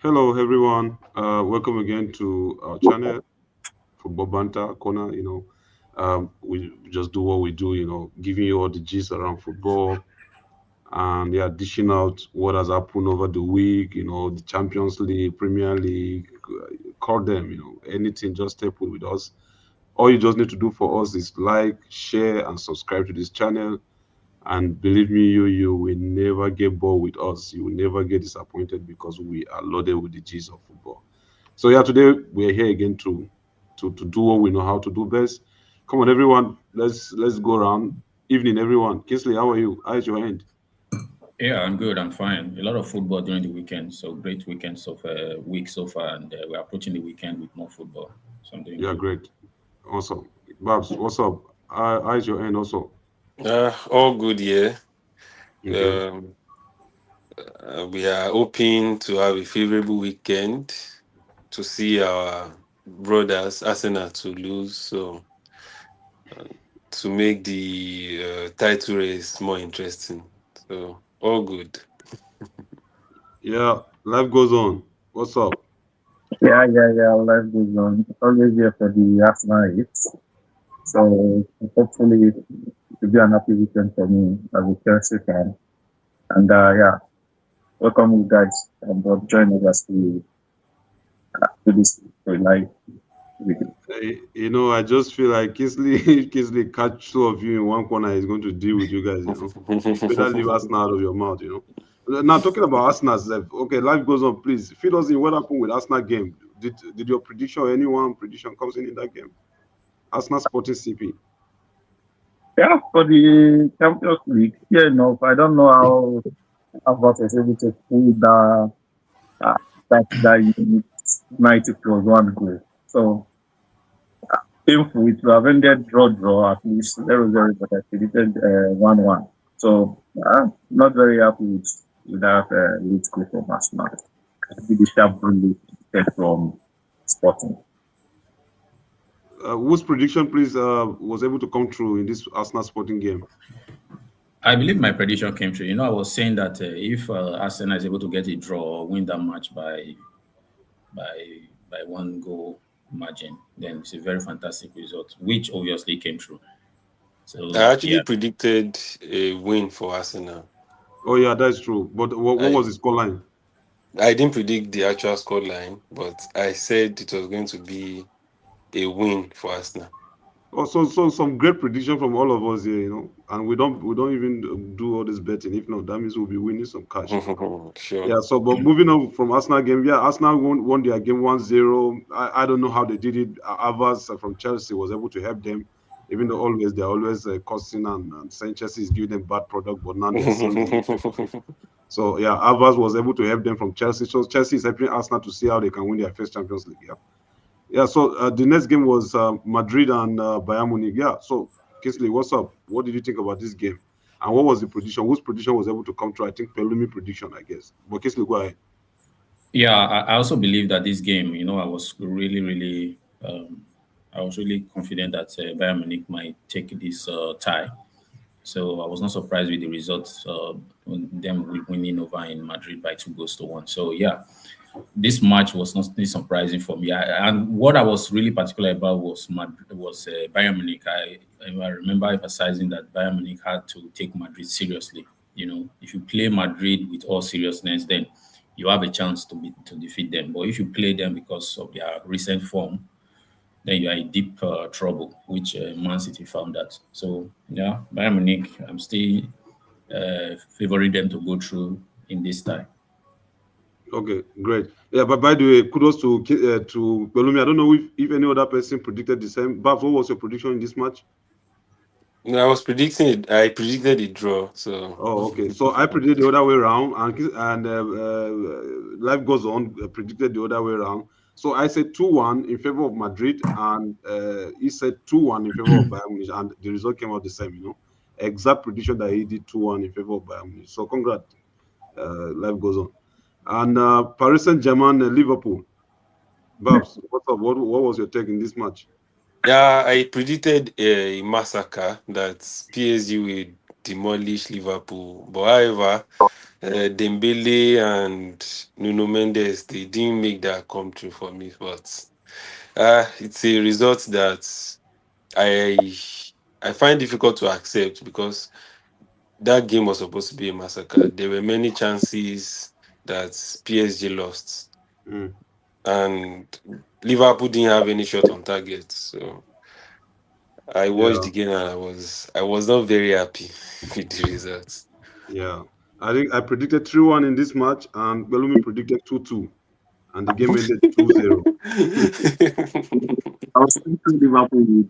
Hello, everyone. Welcome again to our channel, Football Banter Corner. We just do what we do. Giving you all the gist around football, and yeah, dishing out what has happened over the week. The Champions League, Premier League. Call them. Anything. Just stay put with us. All you just need to do for us is like, share, and subscribe to this channel. And believe me, you will never get bored with us. You will never get disappointed because we are loaded with the G's of football. So yeah, today we're here again to do what we know how to do best. Come on, everyone, let's go around. Evening, everyone. Kingsley, how are you? How's your end? Yeah, I'm good. I'm fine. A lot of football during the weekend, so great week so far, and we're approaching the weekend with more football. So I'm doing Yeah, good. great, awesome. Babs, what's up? How's your end also? All good, yeah. Okay. Um, we are hoping to have a favorable weekend to see our brothers Arsenal to lose, so to make the title race more interesting. So all good. Yeah, life goes on. What's up? Yeah. Life goes on. Always here for the Arsenal hits. So hopefully it will be an happy weekend for me as a Chelsea fan. And yeah, welcome you guys and join us to this live video. I just feel like Kingsley, Kingsley catch two of you in one corner. He's going to deal with you guys. You better leave Arsenal out of your mouth. Now talking about Arsenal, okay, life goes on. Please fill us in. What happened with Arsenal game? Did your prediction or anyone prediction comes in that game? Arsenal Sporting CP. Yeah, for the Champions League, yeah, no, I don't know how about was able to pull uh, that unit 90 plus one goal. So painful. It would have ended draw at least 0-0, but I predicted 1-1. So not very happy with that late goal from Arsenal. The sharp goal from Sporting. Whose prediction, please, was able to come true in this Arsenal Sporting game? I believe my prediction came true. I was saying that if Arsenal is able to get a draw or win that match by one goal margin, then it's a very fantastic result, which obviously came true. I So actually yeah, predicted a win for Arsenal. Oh yeah, that's true. But what was I the scoreline? I didn't predict the actual scoreline, but I said it was going to be a win for Arsenal. Oh, so some great prediction from all of us here, and we don't even do all this betting. If not, that means we'll be winning some cash. Sure. Yeah, so but moving on from Arsenal game, yeah, Arsenal won their game 1-0. I don't know how they did it. Avars from Chelsea was able to help them, even though they're always costing and saying Chelsea is giving them bad product, but now they're seeing the effect of it. So yeah, Avars was able to help them from Chelsea. So Chelsea is helping Arsenal to see how they can win their first Champions League. Yeah, yeah. So the next game was Madrid and Bayern Munich. Yeah. So Kingsley, what's up? What did you think about this game? And what was the prediction? Whose prediction was able to come true? I think Pelumi prediction, I guess. But Kingsley, go ahead. yeah. I also believe that this game, I was really confident that Bayern Munich might take this tie. So I was not surprised with the results, them winning over in Madrid by 2 goals to 1. So yeah, this match was not really surprising for me. And what I was really particular about was Bayern Munich. I remember emphasizing that Bayern Munich had to take Madrid seriously. If you play Madrid with all seriousness, then you have a chance to defeat them. But if you play them because of their recent form, then you are in deep trouble, which Man City found that. So yeah, Bayern Munich, I'm still favoring them to go through in this time. Okay, great. Yeah, but by the way, kudos to Pelumi. I don't know if any other person predicted the same. Babs, what was your prediction in this match? No, I was predicting it. I predicted a draw. So Oh, okay. So I predicted the other way around, and life goes on. Predicted the other way around. So I said 2-1 in favor of Madrid, and he said 2-1 in favor of Bayern Munich, and the result came out the same. Exact prediction that he did 2-1 in favor of Bayern Munich. So congrats. Life goes on. And Paris Saint-Germain, Liverpool. Babs, what's up? What was your take in this match? yeah, I predicted a massacre that PSG will demolish Liverpool. But however, Dembele and Nuno Mendes, they didn't make that come true for me. But it's a result that I I find difficult to accept because that game was supposed to be a massacre. There were many chances that PSG lost, Mm. and Liverpool didn't have any shot on target. So I watched Yeah, the game and I was not very happy with the results. yeah. I think I predicted 3-1 in this match, and Belumi predicted 2-2, and the game ended 2-0. I was thinking Liverpool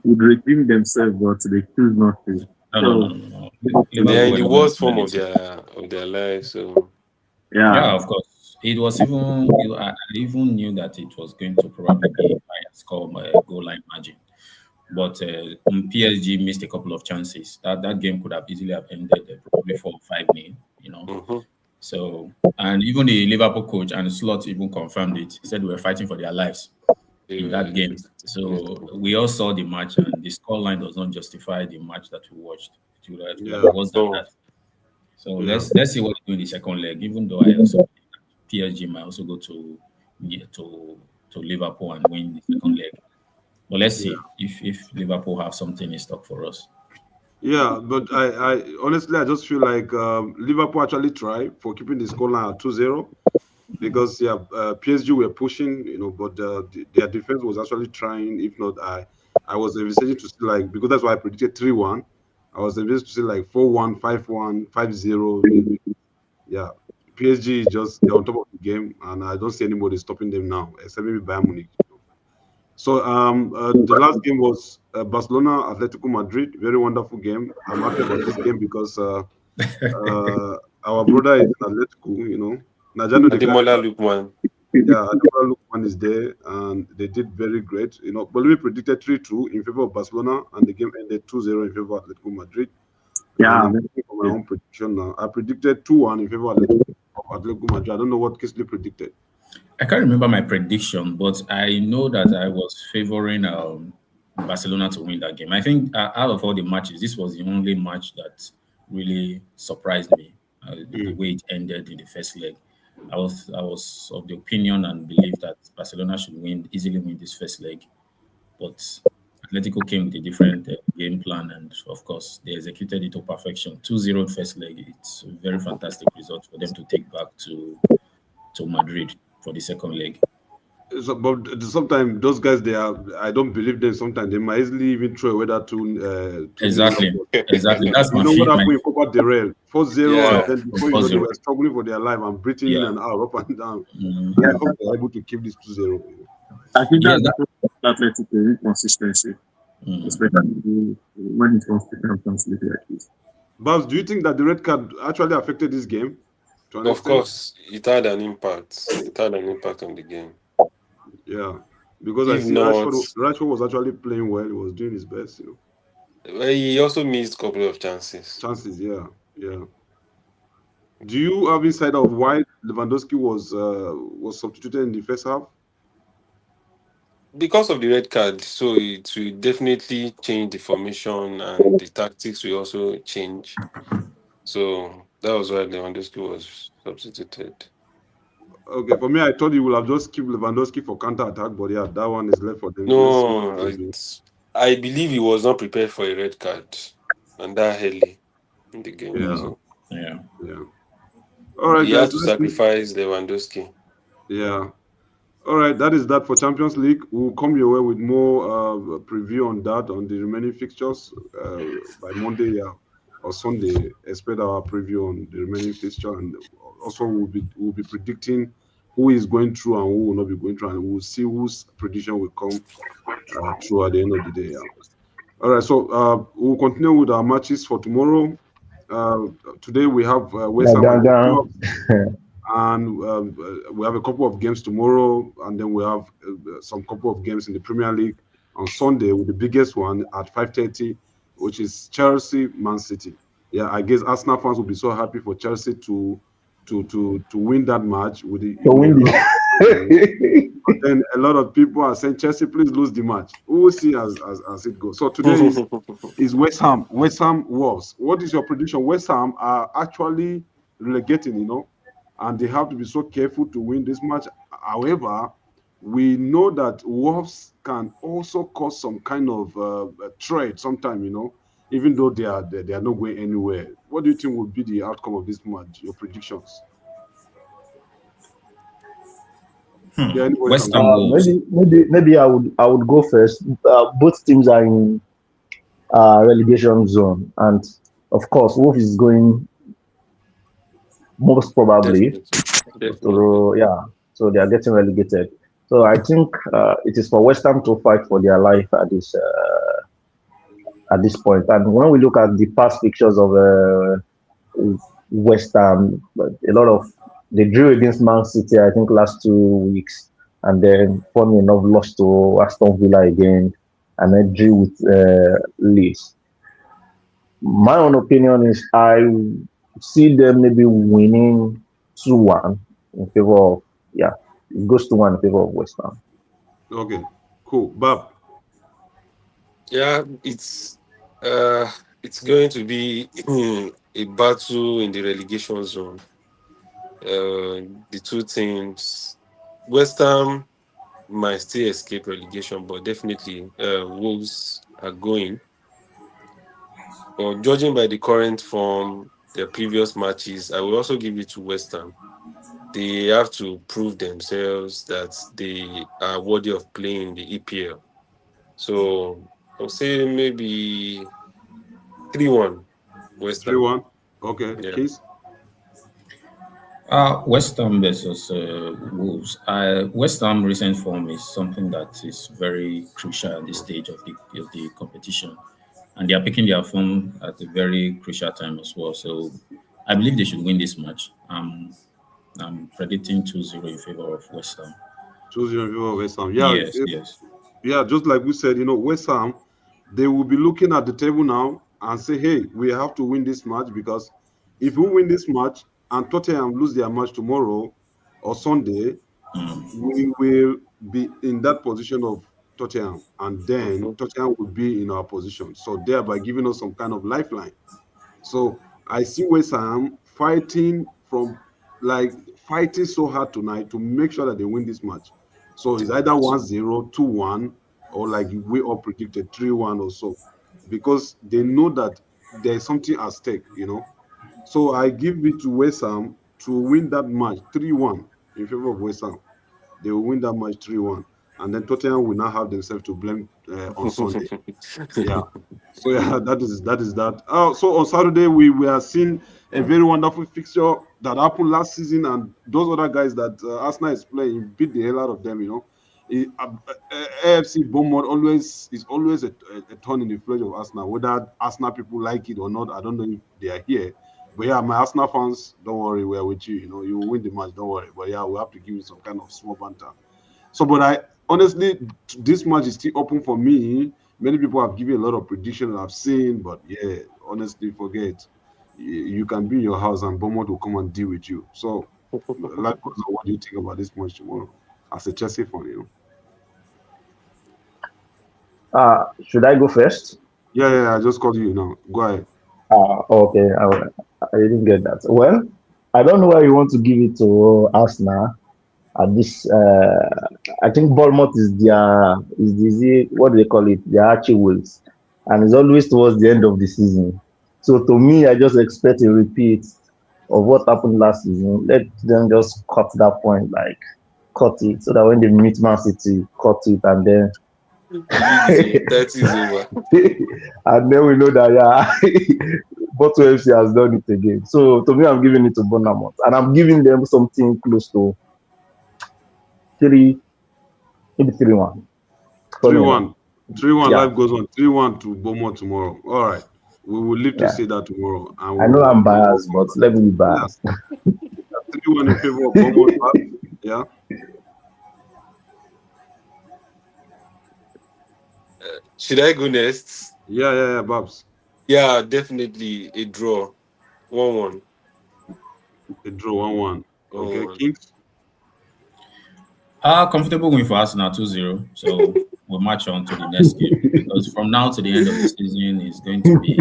would redeem themselves, but they choose not to. No, no, no, So, no, no. They are Liverpool in were the the ones worst who form made of it. their life. So yeah, Yeah, of course. It was even. I even knew that it was going to probably be a higher score, goal line margin. But PSG missed a couple of chances. That game could have easily have ended probably 4 or 5 nil. You know. mhm, So and even the Liverpool coach and Slot even confirmed it. He said they were fighting for their lives they in were that game. So we all saw the match, and the scoreline does not justify the match that we watched. It would have Yeah, been worse than so that. So yeah, let's see what they do in the second leg. Even though I also PSG might also go to yeah, to Liverpool and win the second leg. But let's yeah. see if Liverpool have something in stock for us. Yeah, but I honestly, I just feel like Liverpool actually tried for keeping the scoreline at 2-0 because yeah, PSG were pushing, but their defense was actually trying. If not, I was envisaging to see like because that's why I predicted 3-1. I was envisaging to see like 4-1, 5-1, 5-0. Yeah, PSG is just they're on top of the game, and I don't see anybody stopping them now, except maybe Bayern Munich. So the last game was Barcelona Atletico Madrid. Very wonderful game. I'm happy about this game because our brother is in Atletico. Najano they carried Ademola out. Lookman. Yeah, Ademola Lookman is there, and they did very great. But we predicted 3-2 in favor of Barcelona, and the game ended 2-0 in favor of Atletico Madrid. And yeah. I'm looking for my own prediction now. I predicted 2-1 in favor of Atletico Madrid. I don't know what Kisley predicted. I can't remember my prediction, but I know that I was favoring Barcelona to win that game. I think out of all the matches, this was the only match that really surprised me. The Mm. way it ended in the first leg, I was of the opinion and belief that Barcelona should easily win this first leg, but Atletico came with a different game plan, and of course, they executed it to perfection. 2-0 first leg. It's a very fantastic result for them to take back to Madrid for the second leg. So, but sometimes those guys, they are. I don't believe them. Sometimes they might easily even throw away that two nil Exactly, support. exactly. That's You my know what feet. My happened in Copa del Rey? 4-0, and Yeah. then before you know, they 4-0. were struggling for their life and breathing in Yeah. and out, up and down. Mhm. I Yeah, hope they're able to keep this 2-0. I think Yes. that's the problem with Athletic inconsistency, Mm. especially when it comes to Champions League like this. Babs, do you think that the red card actually affected this game to an Of extent? course, it had an impact. It had an impact on the game. Yeah, because I If see not, Rashford was actually playing well. He was doing his best. well, he also missed a couple of chances. Chances, yeah, yeah. Do you have insight of why Lewandowski was substituted in the first half? Because of the red card, so it will definitely change the formation and the tactics will also change. So that was why Lewandowski was substituted. Okay, for me, I thought you would have just kept Lewandowski for counter attack, but yeah, that one is left for them. Let's see what No, they do. I believe he was not prepared for a red card and that early in the game. Yeah, Mm. So Yeah. yeah. All right, he had guys. to sacrifice Lewandowski. Yeah. All right, that is that for Champions League. We'll come your way with more preview on that on the remaining fixtures by Monday, yeah, or Sunday. Expect our preview on the remaining fixture, and also we'll be predicting who is going through and who will not be going through, and we'll see whose prediction will come true at the end of the day. Yeah. All right, so we'll continue with our matches for tomorrow. Uh, Today we have West Yeah, Ham down, against down. Klopp, and we have a couple of games tomorrow, and then we have some couple of games in the Premier League on Sunday with the biggest one at 5:30, which is Chelsea Man City. Yeah, I guess Arsenal fans will be so happy for Chelsea to win that match with the So win this. But then a lot of people are saying Chelsea, please lose the match. We will see as it goes. So today is West Ham. West Ham Wolves. What is your prediction? West Ham are actually relegating, and they have to be so careful to win this match. However, we know that Wolves can also cause some kind of trade sometime, even though they are not going anywhere. What do you think would be the outcome of this match? Your predictions? Yeah, anybody can West go. Ham Wolves. Maybe I would go first. Both teams are in relegation zone, and of course, Wolf is going most probably. Definitely. Definitely. So yeah, so they are getting relegated. So I think it is for West Ham to fight for their life at this point. And when we look at the past fixtures of West Ham, a lot of they drew against Man City, I think last 2 weeks, and then funny enough lost to Aston Villa again, and then drew with Leeds. My own opinion is I see them maybe winning 2-1 in favor of yeah, it goes to 1 in favor of West Ham. Okay, cool. Bob, Yeah, it's going to be a battle in the relegation zone. The two teams, West Ham might still escape relegation, but definitely Wolves are going. But judging by the current form, their previous matches, I will also give it to West Ham. They have to prove themselves that they are worthy of playing the EPL. So I'll say maybe 3-1 West Ham. 3-1. Okay, Yeah. Keys. West Ham versus Wolves. West Ham recent form is something that is very crucial at this stage of the competition, and they are picking their form at a very crucial time as well. So I believe they should win this match. I'm predicting 2-0 in favor of West Ham. 2-0 in favor of West Ham. Yeah, Yes, yes. yeah, just like we said, West Ham, they will be looking at the table now and say, hey, we have to win this match because if we win this match and Tottenham lose their match tomorrow or Sunday, we will be in that position of Tottenham, and then Mhm. Tottenham will be in our position. So thereby giving us some kind of lifeline. So I see West Ham fighting so hard tonight to make sure that they win this match. So it's either 1-0, 2-1, or like we all predicted 3-1 or so, because they know that there's something at stake. So I give it to West Ham to win that match 3-1 in favor of West Ham. They will win that match 3-1. And then Tottenham will not have themselves to blame on Sunday. Yeah. So yeah, that is that. So on Saturday we are seeing a very wonderful fixture that happened last season, and those other guys that Arsenal is playing beat the hell out of them. AFC Bournemouth is always a thorn in the flesh of Arsenal, whether Arsenal people like it or not. I don't know if they are here, but yeah, my Arsenal fans, don't worry, we are with you. You will win the match, don't worry. But yeah, we have to give you some kind of small banter. So, but I honestly, this match is still open for me. Many people have given a lot of predictions I've seen, but yeah, honestly, forget. You can be in your house and Bournemouth will come and deal with you. So, likewise, what do you think about this match tomorrow as a Chelsea fan? Should I go first? Yeah, I just called you now. Go ahead. Okay. I didn't get that. Well, I don't know why you want to give it to Arsenal at this. I think Bournemouth what do they call it? The Archie Wolves, and it's always towards the end of the season. So to me, I just expect a repeat of what happened last season. Let them just cut that point, like cut it, so that when they meet Man City, cut it, and then The league is over. That is over. and then we know that Porto FC has done it again. So to me, I'm giving it to Bournemouth, and I'm giving them something close to three, maybe 3-1. Funny enough, 3-1. 3-1, yeah, life goes on. 3-1 to Bournemouth tomorrow. All right. We will live to yeah. see that tomorrow. And I we know will, I'm we will biased, but let me be yeah, biased. 3-1 in favor of Bournemouth. Yeah. Should I go next? Yeah, Babs. Yeah, definitely a draw. 1-1. A draw 1-1. Okay, 1-1. Kings. Comfortable win for Arsenal 2-0. So we'll march on to the next game because from now to the end of the season is going to be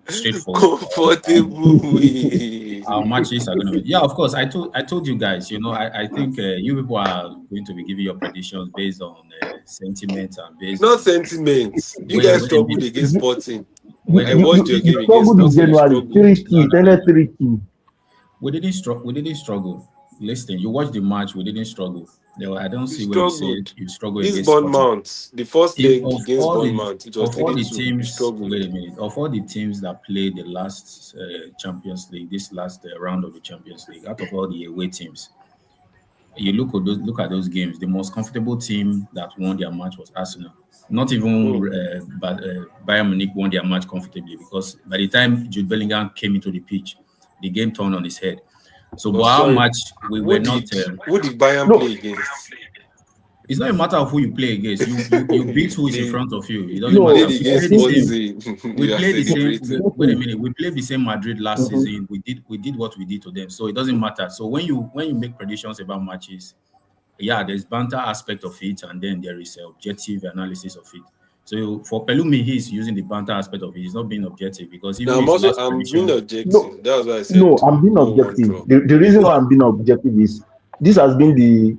straightforward for us. Comfortable win. Our matches are going to be, yeah, of course. I told you guys, I think you people are going to be giving your predictions based on sentiment and based Not on sentiments. You wait, guys wait a struggled minute, against Sporting. wait a I minute. watched your You game against struggled in Sporting. You January, struggled. 3 2, No, it no, no, ended no. 3-2. We didn't struggle. Listen, you watch the match. We didn't struggle. I don't You see where you say struggled. you struggle This against Sporting. Bournemouth, the first If leg against Bournemouth, it was of all the 3-2. You teams, struggled. wait a minute, of all the teams that played the last Champions League, this last round of the Champions League, out of all the away teams, you look at those games. The most comfortable team that won their match was Arsenal. Not even, Hmm. but Bayern Munich won their match comfortably because by the time Jude Bellingham came into the pitch, the game turned on its head. So, But but our sorry, match, we were not. who did Bayern No, play against? It's not a matter of who you play against. You beat who is in They front of you. It doesn't they matter. no, played We against played the see, same. Sporting. We You are played the same. celebrating. Wait a listen, minute. We played the same Madrid last mhm. season. We did what we did to them. So it doesn't matter. So when you make predictions about matches, yeah, there's banter aspect of it, and then there is objective analysis of it. So for Pelumi, he's using the banter aspect of it. He's not being objective because Now even his last I'm being prediction. objective. No, That's why I no, said I'm being 1-1 objective. draw. The reason why I'm being objective is this has been the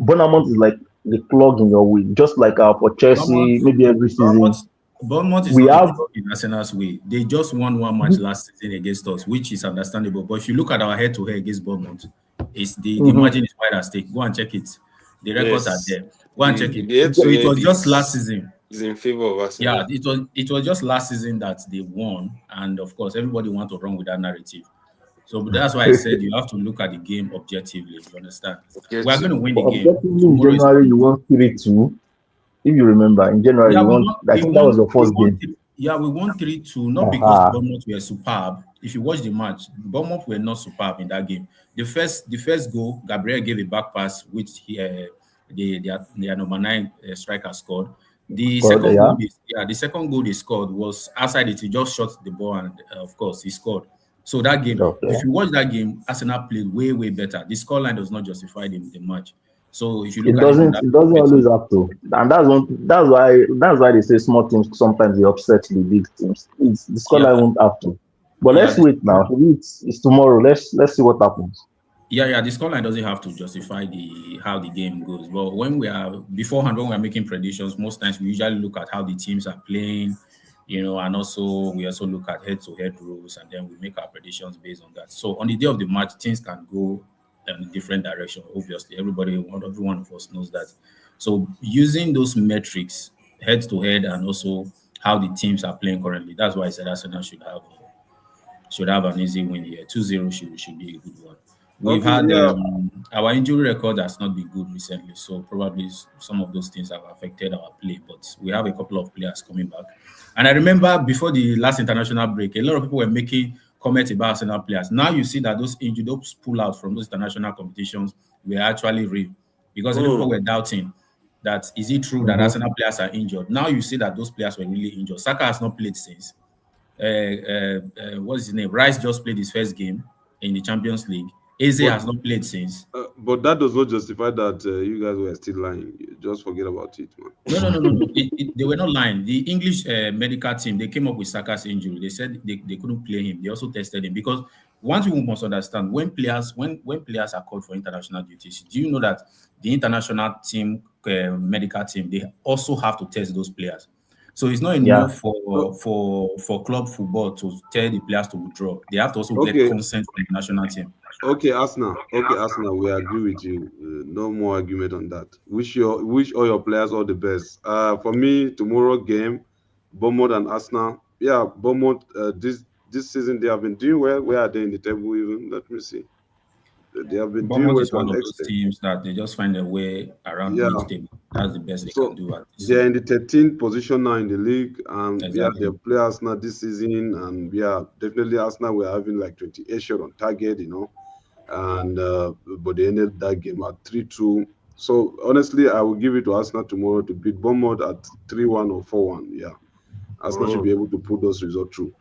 Bonamont is like the plug in your way, just like for Chelsea, Bournemouth, maybe every season. Bournemouth, Bournemouth is We not a have club in Arsenal's way. They just won one match last season against us, which is understandable. But if you look at our head-to-head against Bournemouth, it's the mhm. margin is wide at stake. Go and check it. The records are Yes. there. Go and check it. The head So to it head was just last season. is in favor of Yeah, Arsenal. it was just last season that they won, and of course, everybody want to run with that narrative. So that's why I said you have to look at the game objectively. You understand? We Get are going to you. win But the game. objectively, in Tomorrow is January, you won 3-2. If you remember, in January, yeah, you we won. won. I We think that was won. your We first won. game. Yeah, we won 3-2. Not because Aha. Bournemouth were superb. If you watch the match, Bournemouth were not superb in that game. The first goal, Gabriel gave a back pass, which their number 9 striker scored. The God, second goal, yeah. the second goal they scored was outside it. He just shot the ball, and of course he scored. So that game, Okay. if you watch that game, Arsenal played way way better. The scoreline does not justify the match. So if you look It at it from doesn't. that It doesn't perspective, always have to, and that's why they say small teams sometimes they upset the big teams. The scoreline yeah, won't have to. But yeah, let's wait now. It's tomorrow. Let's see what happens. yeah. The scoreline doesn't have to justify the how the game goes. But when we are beforehand, when we are making predictions, most times we usually look at how the teams are playing, and also we also look at head-to-head rules, and then we make our predictions based on that. So on the day of the match, things can go in a different direction. Obviously, every one of us knows that. So using those metrics, head-to-head, and also how the teams are playing currently, that's why I said Arsenal should have an easy win here. 2-0 should be a good one. We've Okay, had yeah. our injury record has not been good recently, so probably some of those things have affected our play. But we have a couple of players coming back, and I remember before the last international break, a lot of people were making comments about Arsenal players. Now you see that those injured, those pull out from those international competitions were actually real, because a lot of people Hmm. were doubting that is it true that Mhm. Arsenal players are injured. Now you see that those players were really injured. Saka has not played since what's his name? Rice just played his first game in the Champions League. Eze But has not played since. but that does not justify that you guys were still lying. Just forget about it, man. No, no, no, no, no. They were not lying. The English medical team, they came up with Saka's injury. They said they couldn't play him. They also tested him because one thing we must understand, when players are called for international duties, do you know that the international team, medical team, they also have to test those players. So it's not Yeah. enough for club football to tell the players to withdraw. They have to also get Okay, consent from the national team. okay, Arsenal. Okay, Arsenal. We agree with you. No more argument on that. Wish all your players all the best. For me, tomorrow game, Bournemouth and Arsenal. Yeah, Bournemouth. This season they have been doing well. Where are they in the table? Even let me see. They have been doing Bournemouth well is to one an of those extent. teams that they just find a way around Yeah. mid-table. That's the best they can So do at this they're in season. the 13th position now in the league, and yeah, they Exactly. play Arsenal this season, and yeah, definitely Arsenal were having like 28 shot on target, and but they ended that game at 3-2. So honestly, I will give it to Arsenal tomorrow to beat Bournemouth at 3-1 or 4-1. Yeah, Arsenal should Hmm. be able to put those results through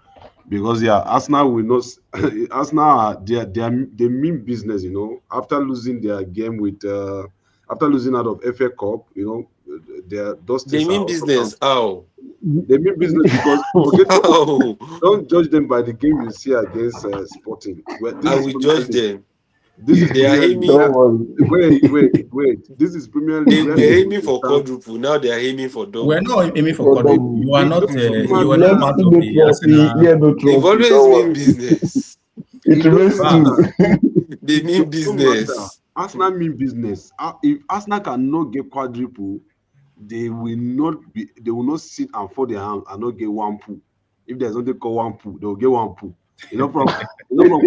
because yeah, Arsenal will not. Arsenal they mean business. After losing their game with after losing out of FA Cup, those They things are mean also business. counting. How? They mean business because okay, How? don't judge them by the game you see against Sporting. Well, this I is will Premier judge League. them. This is They are Premier League. aiming. Don't worry. Wait. This is Premier League They where were you aiming for understand. quadruple. Now they are aiming for We're double. not aiming for For It, quadruple. them, You are it not. looks You were not matter. let's part see of no the trophy. Arsenal. Yeah, no They've trophy. always Don't mean worry. business. It It remains doesn't Wow. matter. two. They It mean doesn't matter. business. Arsenal mean business. If Arsenal cannot get quadruple, they will not be. They will not sit and fold their hands and not get one pool. If there's something called one pool, they will get one pool. From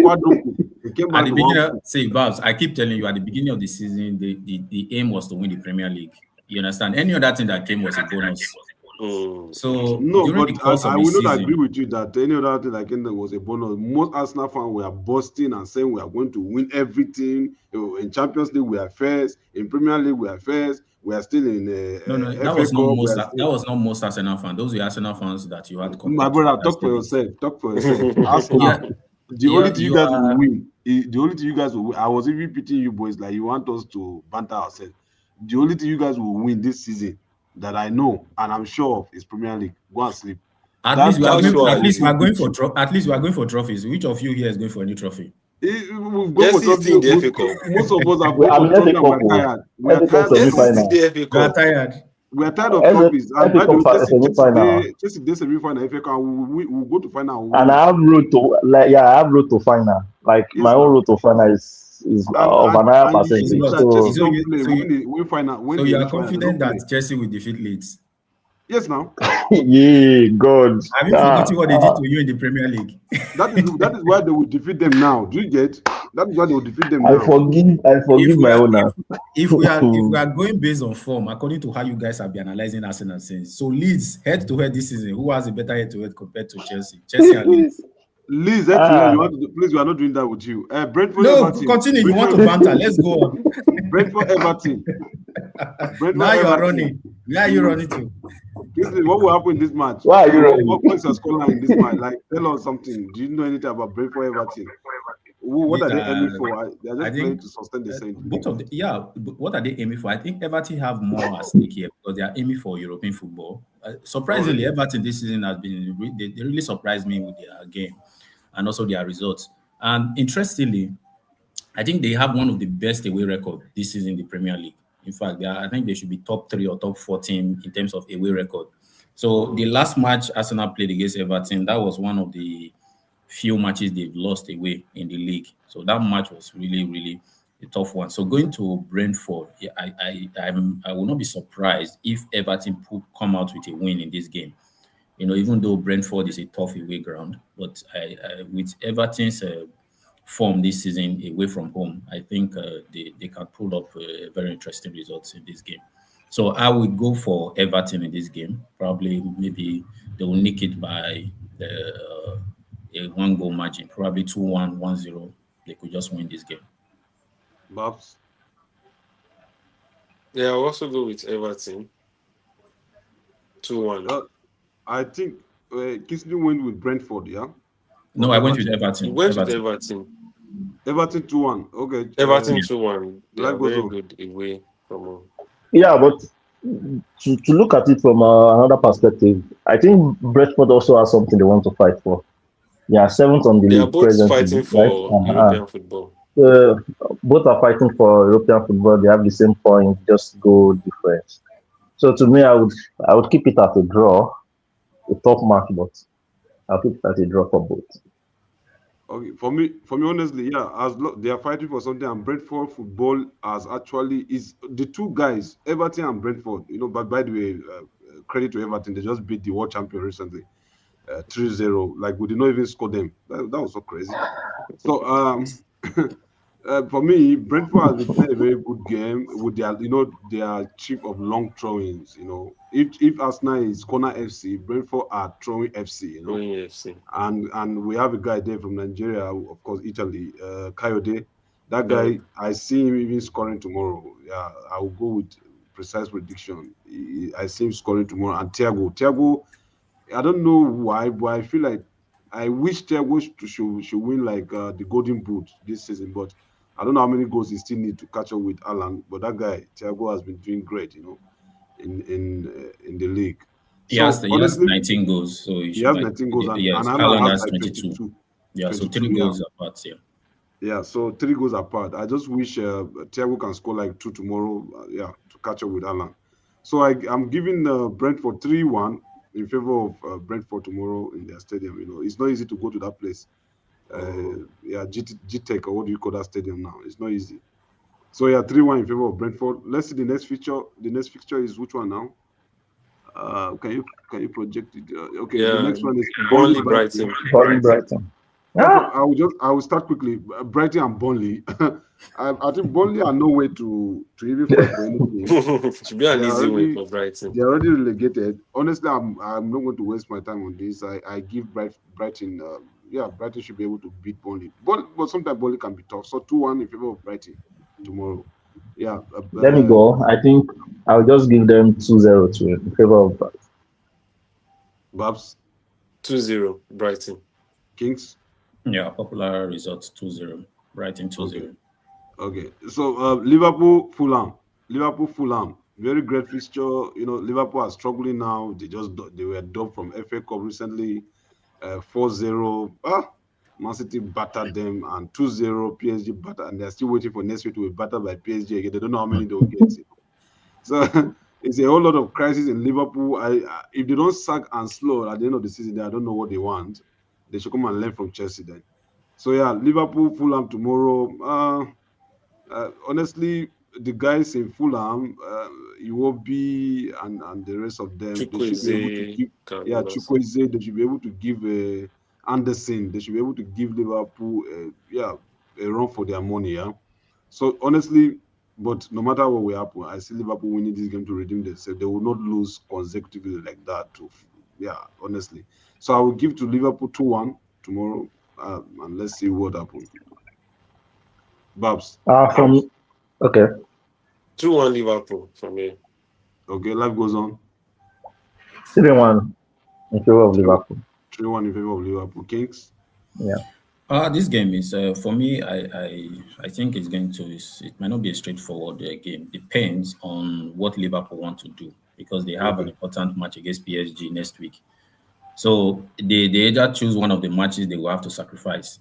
quadruple, they came At back the to one beginning, pool. see, Babs, I keep telling you, at the beginning of the season, the aim was to win the Premier League. You understand? Any other thing that came was a bonus. So No, during but the course I of the will not agree season, with you that any other thing like that was a bonus. Most Arsenal fans were busting and saying we are going to win everything. In Champions League, we are first. In Premier League, we are first. We are still in no, that FA was not Cup. We most. are That still. was not most Arsenal fans. Those were Arsenal fans that you had My compared to brother, that talk for said it. yourself. Talk for yourself. Yeah, Arsenal. The only thing you you guys will are. win. The only thing you guys will win. I was even pitying you boys like you want us to banter ourselves. The only thing you guys will win this season that I know and I'm sure of is Premier League. Go and sleep. At least That we are going. Champions League At will least we Casually. are still going beat for you. At least we are going for trophies. Which of you here is going for any trophy? We've gone for Chelsea is trophy. still in the FA Cup. Most of us have We gone are for in FA trophy and Cup. we're tired. We are FA Cup tired of Chelsea is trophies. still semi-final. the FA You are Cup. tired. We are tired of trophies. And by FA the way, Cup semi-final. Chelsea day semi-final FA Cup. We'll go to final and And win it. I have road to like yeah, I have road to final. Like my Yes, own now. road to final is And of an higher Is you it know percentage. what? that Chelsea So don't play. So you, Win final. so When they you are reach final, they confident don't play. that Chelsea will defeat Leeds. Yes, now. yeah, God. Have you forgotten what they did to you in the Premier League? That is why they will defeat them now. Do you get? That is why they will defeat them I now. if forgive we my are owner. if we are going based on form, according to how you guys have been analyzing Arsenal since, so Leeds head to head this season, who has a better head to head compared to Chelsea? Chelsea and Leeds. Leeds, head to head, you ah, want to do, please, we are not doing that with you. Brentford, No, Everton. continue. You want to banter? Let's go on. Brentford, Everton. Now Brentford, you are Everton. running. Where are you running to? Kingsley, what will happen in this match? why are you running? What is your scoreline in this match? Like, tell us something. Do you know anything about Brentford, Everton? What are they aiming for? They are I just playing think to sustain the same both league. of the but what are they aiming for? I think Everton have more at stake here because they are aiming for European football. Oh, Surprisingly, really? Everton this season has been they really surprised me with their game and also their results. And interestingly, I think they have one of the best away record this season in the Premier League. In fact, I think they should be top 3 or top 14 in terms of away record. So the last match Arsenal played against Everton, that was one of the few matches they've lost away in the league. So that match was really, really a tough one. So going to Brentford, yeah, I will not be surprised if Everton come out with a win in this game. Even though Brentford is a tough away ground, but with Everton's form this season away from home, I think they can pull up very interesting results in this game. So I would go for Everton in this game. Probably, maybe they will nick it by a one-goal margin, probably 2-1, 1-0. They could just win this game. Babs? Yeah, I'll also go with Everton. 2-1. I think Kingsley went with Brentford, yeah? No, I went with You Everton. went with Everton. Everton. Everton 2-1. Okay. Everton 2-1. They Life are goes very on. good away from home. Yeah, but to look at it from another perspective, I think Brentford also has something they want to fight for. Yeah, seventh on the They are league both presently, fighting right? for European football. Uh, both are fighting for European football. They have the same point, just goal difference. So to me, I would keep it at a draw, a top mark, but I'll keep it at a draw for both. Okay, for me, honestly, yeah, they are fighting for something, and Brentford football has actually is the two guys, Everton and Brentford. But by the way, credit to Everton, they just beat the world champion recently, 3-0. Like we did not even score them. That was so crazy. So for me, Brentford has been playing a very good game with their chief of long throwings. If Arsenal is corner FC, Brentford are throwing FC. Going FC. And we have a guy there from Nigeria, of course, Italy, Coyote. That Yeah. guy, I see him even scoring tomorrow. Yeah, I will go with precise prediction. I see him scoring tomorrow. And Thiago, I don't know why, but I feel like I wish Thiago should win like the Golden Boot this season. But I don't know how many goals he still need to catch up with Alan, but that guy Thiago has been doing great, in the league. So He has honestly, 19 goals, so he he should has like 19 goals, and yes. Alan Haaland has has like 22. 22, Yeah, so 22. three Yeah, goals apart. Yeah. yeah. So 3 goals apart. I just wish Thiago can score like 2 tomorrow. Yeah, to catch up with Alan. So I'm giving Brentford 3-1 in favor of Brentford tomorrow in their stadium. It's not easy to go to that place. Yeah, G-Tech, or what do you call that stadium now? It's not easy. So yeah, 3-1 in favor of Brentford. Let's see the next fixture. The next fixture is which one now? Can you project it? Okay, the Yeah, next one is Burnley Burnley Brighton. Brighton. Burnley Brighton. Ah, I will start quickly. Brighton and Burnley. I think Burnley are no way to even fight for anything. Should be They an are easy win already for Brighton. they are already relegated. Honestly, I'm not going to waste my time on this. I give Brighton. Yeah, Brighton should be able to beat Burnley. But sometimes Burnley can be tough. So 2-1 in favor of Brighton tomorrow. Yeah, let me go. I think I'll just give them 2-0 to in favor of Babs 2-0 Brighton. Kings. Yeah, popular results 2-0. Brighton Okay. 2-0. Okay, so Liverpool, Fulham, Liverpool, Fulham, very great fixture. Liverpool are struggling now. They were dubbed from FA Cup recently, 4-0. Man City battered them, and 2-0 PSG battered, and they're still waiting for next week to be battered by PSG again. They don't know how many they will get. So it's a whole lot of crisis in Liverpool. If they don't sack and slow at the end of the season, I don't know what they want. They should come and learn from Chelsea then. So yeah, Liverpool, Fulham tomorrow. Honestly, the guys in Fulham, Iwobi and the rest of them, they should be able to Chukwueze give, yeah, can also. Chukwueze, they should be able to give Anderson, they should be able to give Liverpool, yeah, a run for their money, yeah. So honestly, but no matter what will happen, I see Liverpool winning this game to redeem themselves. They will not lose consecutively like that. Yeah, honestly. So I will give to Liverpool 2-1 tomorrow, and let's see what happens. Babs. from okay. 2-1 Liverpool from me. Okay, life goes on. 3-1 in favor of 3 Liverpool. 3-1 in favor of Liverpool. Kings. Yeah. This game is for me. I think it's going to. It might not be a straightforward game. Depends on what Liverpool want to do because they have an Okay. important match against PSG next week. So they either choose one of the matches they will have to sacrifice.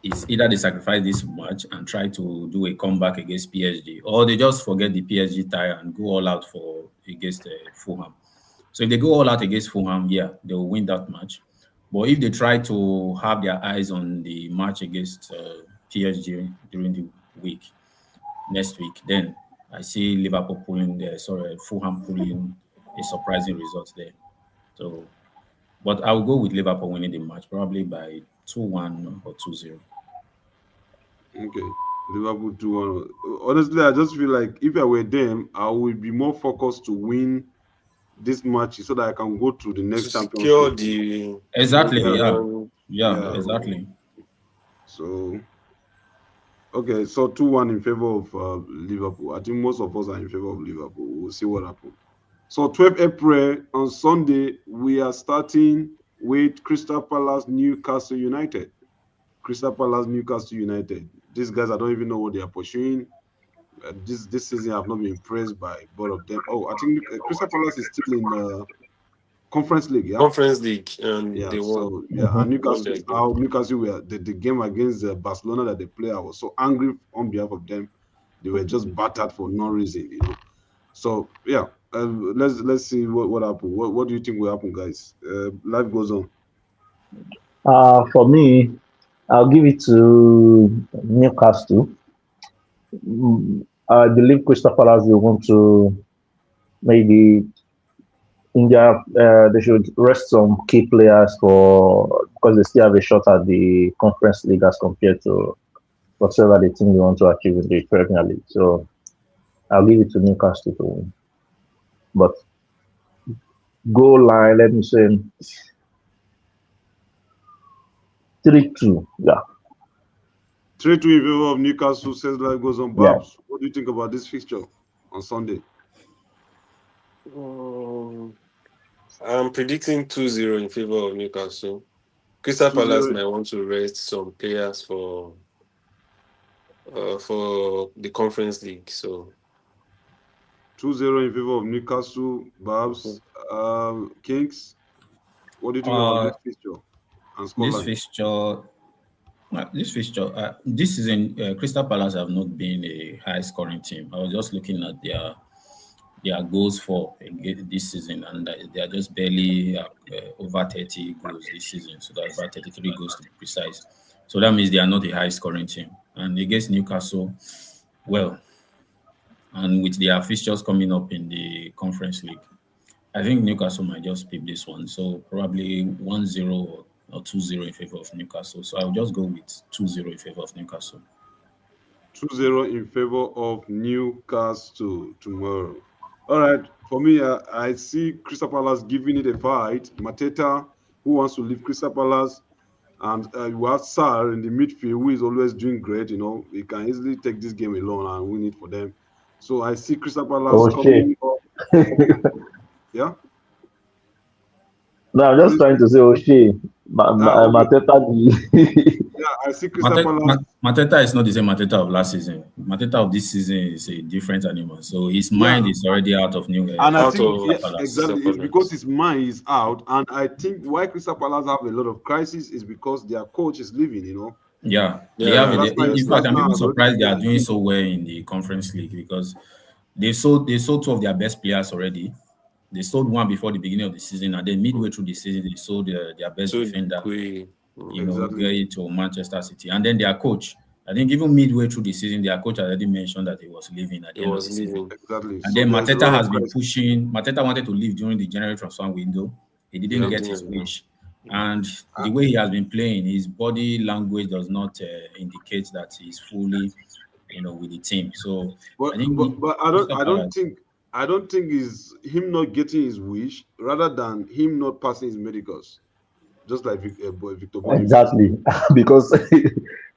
It's either they sacrifice this match and try to do a comeback against PSG, or they just forget the PSG tie and go all out for against Fulham. So if they go all out against Fulham, yeah, they will win that match. But if they try to have their eyes on the match against PSG during the week, next week, then I see Liverpool pulling there, sorry, Fulham pulling a surprising result there. So, but I'll go with Liverpool winning the match, probably by 2-1 or 2-0. Okay. Liverpool 2-1. Honestly, I just feel like if I were them, I would be more focused to win this match so that I can go to the To next secure championship. the Exactly, Yeah. yeah. European. Yeah, Yeah. exactly. So okay, so 2-1 in favor of Liverpool. I think most of us are in favor of Liverpool. We'll see what happens. So 12 April on Sunday, we are starting with Crystal Palace, Newcastle United. Crystal Palace, Newcastle United. These guys, I don't even know what they are pursuing. This season, I've not been impressed by both of them. Oh, I think Crystal Palace is still in Conference League, yeah? Conference League, and Yeah, they won. so yeah, and Mhm. Won Newcastle their is game. out. Newcastle were the game against Barcelona that they play. I was so angry on behalf of them. They were just battered for no reason. So yeah, let's see what happened. What do you think will happen, guys? Life goes on. For me, I'll give it to Newcastle. I believe Crystal Palace will want to maybe India. They should rest some key players for because they still have a shot at the Conference League as compared to whatever they think they want to achieve in the Premier League. So I'll give it to Newcastle to win. But goal line, let me say 3-2. Yeah, 3-2 in favor of Newcastle. Says life goes on. yeah. Babs, what do you think about this fixture on Sunday? Um, I'm predicting 2-0 in favor of Newcastle. Crystal Palace 2-0. might want to rest some players for for the Conference League. So 2-0 in favor of Newcastle. mhm. Babs, Kings. What do you think about Uh, this fixture and this scoreline? fixture, this season, Crystal Palace have not been a high scoring team. I was just looking at their goals for this season, and they are just barely over 30 goals this season. So that's about 33 goals to be precise. So that means they are not a high scoring team. And against Newcastle, well, and with their fixtures coming up in the Conference League, I think Newcastle might just pick this one. So probably 1-0 or 2-0 in favor of Newcastle. So I'll just go with 2-0 in favor of Newcastle. 2-0 in favor of Newcastle tomorrow. All right. For me, I see Crystal Palace giving it a fight. Mateta, who wants to leave Crystal Palace, and you have Sar in the midfield, who is always doing great. He can easily take this game alone and win it for them. So I see Crystal Palace Oh shit. coming up. Yeah. No, I'm What just is? trying to say, oh shit. Okay. Mateta, Yeah, I see Crystal Palace. Mateta is not the same Mateta of last season. Mateta of this season is a different animal. So his Yeah, mind is already out of new and I Out think, Crystal yeah, of Palace. Crystal exactly. It's because Palace. his mind is out. And I think why Crystal Palace have a lot of crisis is because their coach is leaving. Yeah, they have Yeah, it. Glasner, In yes, fact, now. I'm Glasner even has already surprised they are left. doing so well in the Conference League because they sold two of their best players already. They sold one before the beginning of the season, and then midway through the season, they sold their best So defender, we Exactly. get to Manchester City. And then their coach, I think even midway through the season, their coach already mentioned that he was leaving at it the end of was the season. leaving. Exactly. And So then there's a Mateta lot of has been crisis. pushing. Mateta wanted to leave during the January transfer window. He didn't Yeah. get Didn't his know. wish. And the way he has been playing, his body language does not indicate that he's fully, with the team. So But I think but but I don't Crystal I don't Palace. think I don't think is him not getting his wish rather than him not passing his medicals, just like Victor Boniface. exactly. Because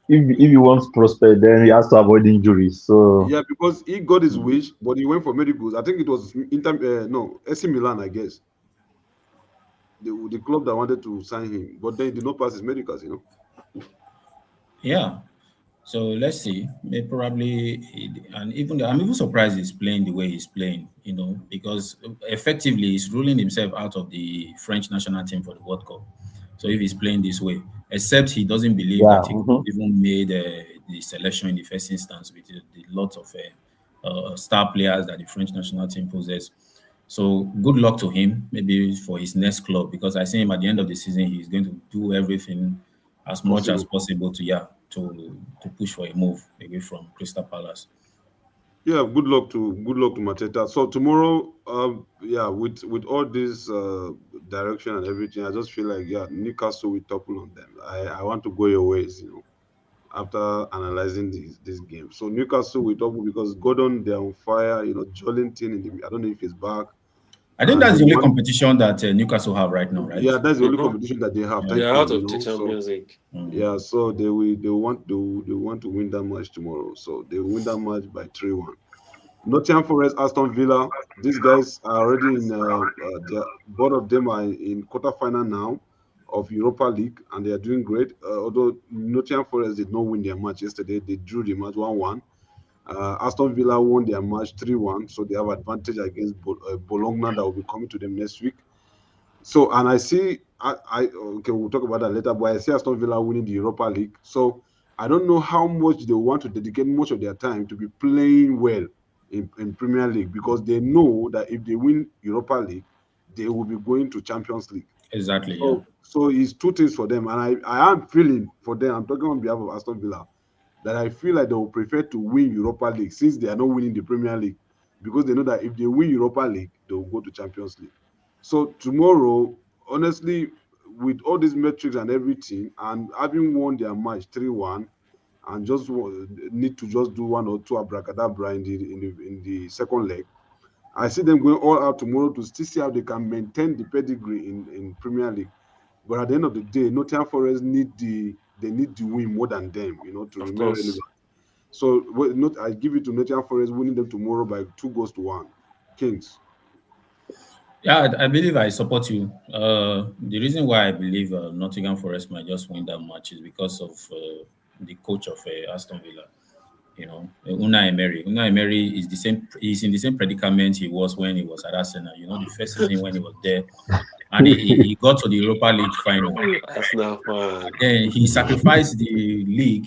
if he wants to prosper, then he has to avoid injuries. So Yeah, because he got his wish, but he went for medicals. I think it was Inter, no, AC Milan, I guess, the club that wanted to sign him, but then he did not pass his medicals. Yeah. So let's see. And I'm even surprised he's playing the way he's playing, because effectively he's ruling himself out of the French national team for the World Cup. So if he's playing this way, except he doesn't believe yeah. that he could even made the selection in the first instance with the lots of star players that the French national team possess. So good luck to him, maybe for his next club, because I see him at the end of the season, he's going to do everything as much as Possible. possible to push for a move away from Crystal Palace. Yeah, good luck to Mateta. So tomorrow, yeah, with all this direction and everything, I just feel like yeah, Newcastle will topple on them. I want to go your ways. After analyzing this game. So Newcastle will topple because Gordon they're on fire. Jolinton I don't know if he's back, I think and that's they the only want competition that Newcastle have right now, right? yeah, that's the only Mhm. competition that they have. Yeah. They Thank are you. out of the So Champions League. Mm. yeah, so they want to win that match tomorrow. So they will win that match by 3-1. Nottingham Forest, Aston Villa. These guys are already in. Both of them are in quarterfinal now of Europa League, and they are doing great. Although Nottingham Forest did not win their match yesterday, they drew the match 1-1. Aston Villa won their match 3-1, so they have advantage against Bologna that will be coming to them next week. So, and I see, okay, we'll talk about that later, but I see Aston Villa winning the Europa League. So, I don't know how much they want to dedicate much of their time to be playing well in Premier League because they know that if they win Europa League, they will be going to Champions League. Exactly. Yeah. So it's two things for them, and I am feeling for them. I'm talking on behalf of Aston Villa that I feel like they will prefer to win Europa League since they are not winning the Premier League because they know that if they win Europa League, they will go to Champions League. So tomorrow, honestly, with all these metrics and everything, and having won their match 3-1, and just need to just do one or two abracadabra in the second leg, I see them going all out tomorrow to still see how they can maintain the pedigree in Premier League. But at the end of the day, Nottingham Forest need the win more than them, to Of remain relevant. course. So I give it to Nottingham Forest winning them tomorrow by 2-1. Kings. Yeah, I believe I support you. The reason why I believe Nottingham Forest might just win that match is because of the coach of Aston Villa. You know, Unai Emery. Unai Emery is the same. He's in the same predicament he was when he was at Arsenal. You know, the first season when he was there, and he got to the Europa League final. That's not fun. Then he sacrificed the league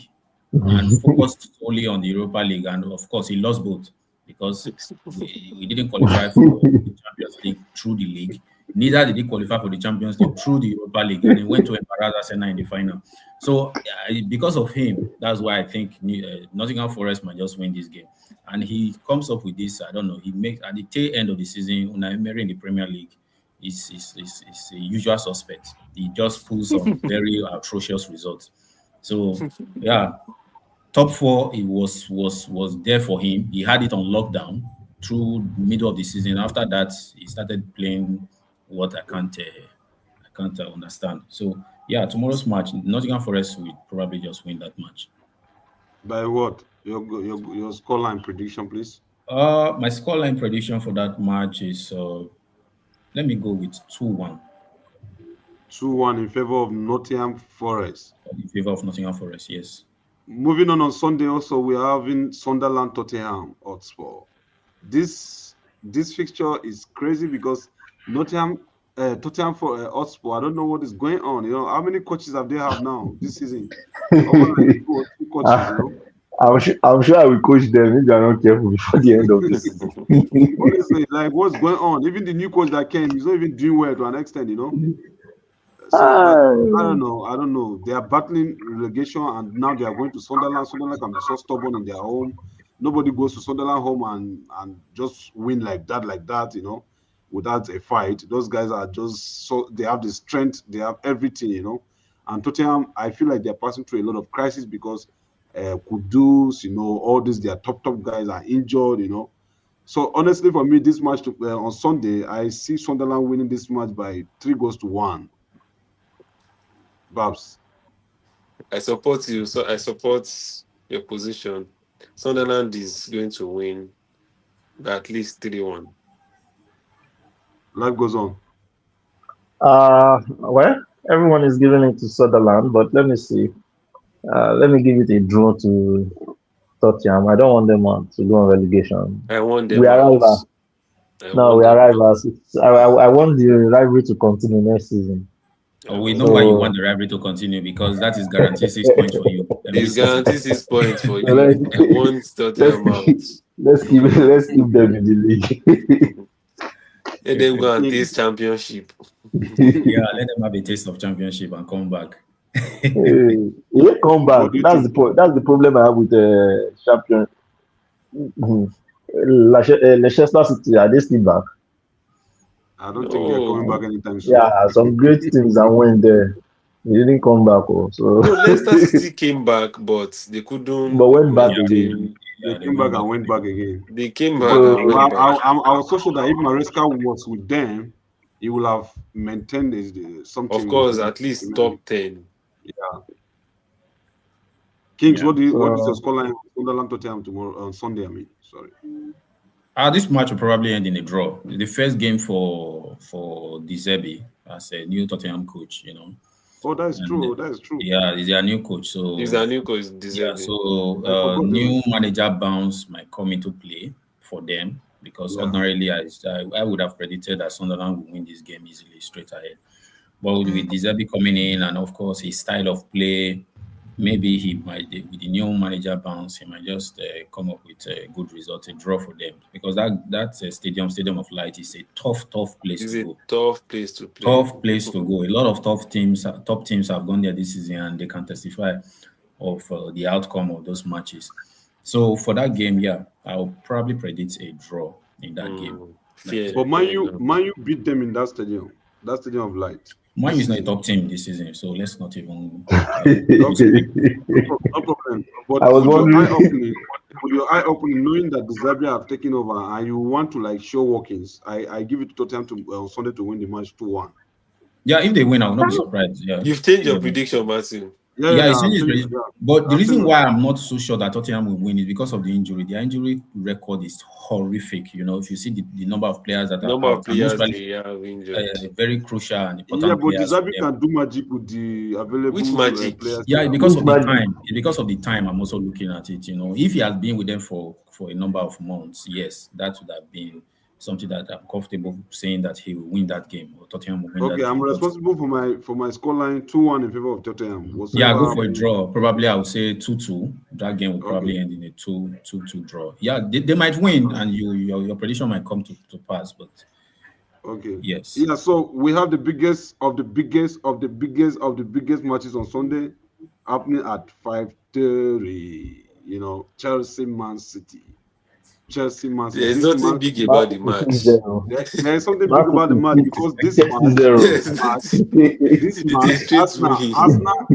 and focused only on the Europa League, and of course he lost both because we didn't qualify for the Champions League through the league. Neither did he qualify for the Champions League through the Europa League, and he went to embarrass Arsenal in the final. So because of him, that's why I think Nottingham Forest might just win this game. And he comes up with this. I don't know. He makes at the tail end of the season, Unai Emery in the Premier League is a usual suspect. He just pulls some very atrocious results. So yeah, top four it was there for him. He had it on lockdown through middle of the season. After that, he started playing what I can't understand. So yeah, tomorrow's match, Nottingham Forest will probably just win that match. By what? Your scoreline prediction, please. My scoreline prediction for that match is let me go with 2-1 2-1 in favor of Nottingham Forest. in favor of Nottingham Forest. Yes. Moving on Sunday, also we are having Sunderland Tottenham Hotspur. This fixture is crazy because Tottenham for Hotspur. I don't know what is going on. You know, how many coaches have they have now this season? Over like two coaches, you know. I'm sure I will coach them if they are not careful before the end of the season. Honestly, like what's going on? Even the new coach that came, he's not even doing well to an extent, you know. So I don't know. They are battling relegation, and now they are going to Sunderland. Sunderland can be so stubborn in their home. Nobody goes to Sunderland home and just win like that, you know, without a fight. Those guys are just so they have the strength, they have everything, you know. And Tottenham, I feel like they're passing through a lot of crisis because Kudus, you know, all these their top guys are injured, you know. So honestly, for me, this match on Sunday, I see Sunderland winning this match by 3-1. Babs. I support you. So I support your position. Sunderland is going to win by at least 3-1. Life goes on. Well, everyone is giving it to Sutherland, but let me see. Let me give it a draw to Tottenham. I don't want them to go on relegation. I want them We are out. rivals. No, we are rivals. I want the rivalry to continue next season. We know why you want the rivalry to continue because that is guaranteed 6 points for you. It's guaranteed 6 points for you. Let's- I want Tottenham out. Let's keep them in the league. Let them go and taste championship. Yeah, let them have a taste of championship and come back. Yeah, come back. That's the problem I have with the champion. Leicester City, are they still back? I don't think they're coming back anytime soon. Yeah, some great teams that went there. They didn't come back. So No, Leicester City came back, but they couldn't. But went back maintain- again. They came back and went back again. They came back So- and went back. I was so sure that if Maresca was with them, he would have maintained something. Of course, at least top 10. Kings, Yeah. what is your scoreline? Sunderland Tottenham tomorrow on Sunday? I mean, sorry. This match will probably end in a draw. The first game for De Zerbi as a new Tottenham coach, you know. Oh, that is And, true. That is true. Yeah, he's their new coach. So He's a new coach. yeah, Deserve it. so new manager bounce might come into play for them because Yeah. ordinarily I would have predicted that Sunderland would win this game easily straight ahead. But with De Zerbi coming in and of course his style of play, maybe he might with the new manager bounce he might just come up with a good result, a draw for them because that Stadium of Light is a tough place It's to a go. tough place to play. Tough place to go. A lot of top teams have gone there this season, and they can testify of the outcome of those matches. So for that game, yeah, I'll probably predict a draw in that game. Fear. But Man U beat them in that Stadium of Light. Man U is not a top team this season, so let's not even. No problem. But I was wondering. with your eye opening, knowing that the Zambia have taken over and you want to like show workings, I give it to Tottenham on Sunday to win the match 2-1. Yeah, if they win, I will not be surprised. Yeah, You've changed your prediction, Matthew. Yeah, yeah. it's I'm finished. saying, Already. yeah. But the I'm saying reason that. why I'm not so sure that Tottenham will win is because of the injury. Their injury record is horrific. If you see the number of players that are Number out, of and most players probably they have injured. very crucial and Yeah, important but players for Dizabi them. can do magic with the Which available magic? players they Yeah, have. because Which of the magic? time. Because of the time, I'm also looking at it. If he has been with them for a number of months, yes, that would have been something that I'm comfortable saying that he will win that game or Tottenham will win Okay, that I'm game. But responsible for my scoreline 2-1 in favor of Tottenham. yeah, Whatsoever go for a happens. draw. Probably I would say 2-2. That game will Okay. probably end in a 2-2 draw. Yeah, they might win and your prediction might come to pass, but Okay. yes. Yeah, so we have the biggest of the biggest of the biggest of the biggest matches on Sunday happening at 5:30. Chelsea Man City. Chelsea Man City. There's This nothing match, big Man about the City match. 0. there is something big Man about the City match 6. because this Chelsea match, 0. Yes, this match, it's a straight win.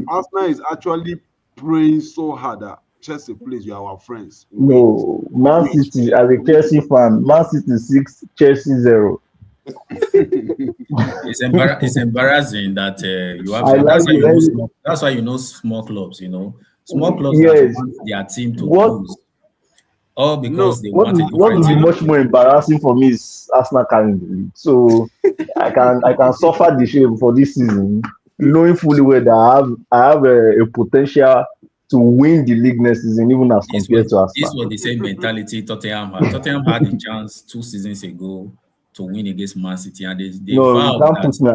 Arsenal is actually praying so hard that Chelsea, please, you are our friends. Win, No, Man win, City as a win. Chelsea fan, Man City 6, Chelsea 0. It's embarrassing that you have I like that's why it. that's why small clubs, small clubs that Yes. want their team to What lose, all No, because they what want a is what different will be I team. don't much more embarrassing for me is Arsenal carrying the league. So I can suffer the shame for this season, knowing fully well that I have a potential to win the league next season, even as compared to This Arsenal. was the same mentality Tottenham had. Tottenham had the chance 2 seasons ago to win against Man City, and they No, you vowed can't that. put me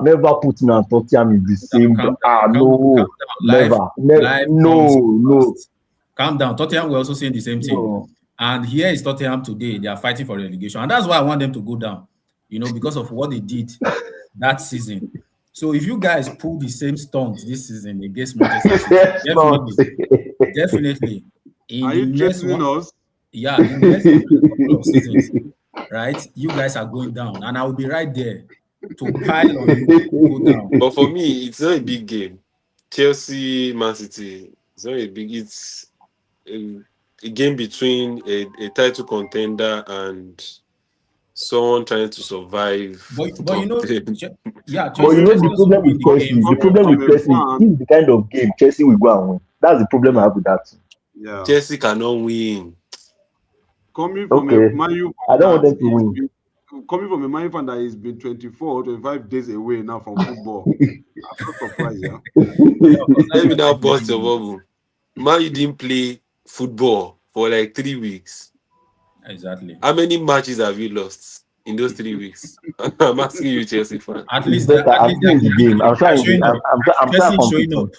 never put me and Tottenham in the same. Calm No, down. never, Life comes no, first. Calm down. Tottenham were also saying the same thing. no. And here is Tottenham today. They are fighting for relegation. And that's why I want them to go down, because of what they did that season. So if you guys pull the same stunt this season against Manchester City, Yes, not. definitely in Are the you next threatening one, us? yeah, the next couple of seasons, right? You guys are going down, and I will be right there to pile on you to go down. But for me, it's not a big game. Chelsea, Man City. It's not a big. It's a game between a title contender and someone trying to survive But top 10. yeah, But Chelsea, you know Chelsea the also problem win with the Chelsea. game. The Coming problem from with a Chelsea, fan, this is the kind of game Chelsea will go and win. That's the problem I have with that. yeah. Chelsea cannot win. Coming from a Okay, Man U I fan don't want that them to is win. coming from a Man U fan that has been 24 or 25 days away now from football. I'm not surprised, yeah. Yeah, of course, that's Let why me now life is bust your easy. bubble. Man, you didn't play football for like 3 weeks. Exactly. How many matches have you lost in those 3 weeks? I'm asking you, Chelsea fan. At It's least they better. at I'm least still in the game. I'm they are trying. showing up. I'm trying Chelsea is showing competing. up.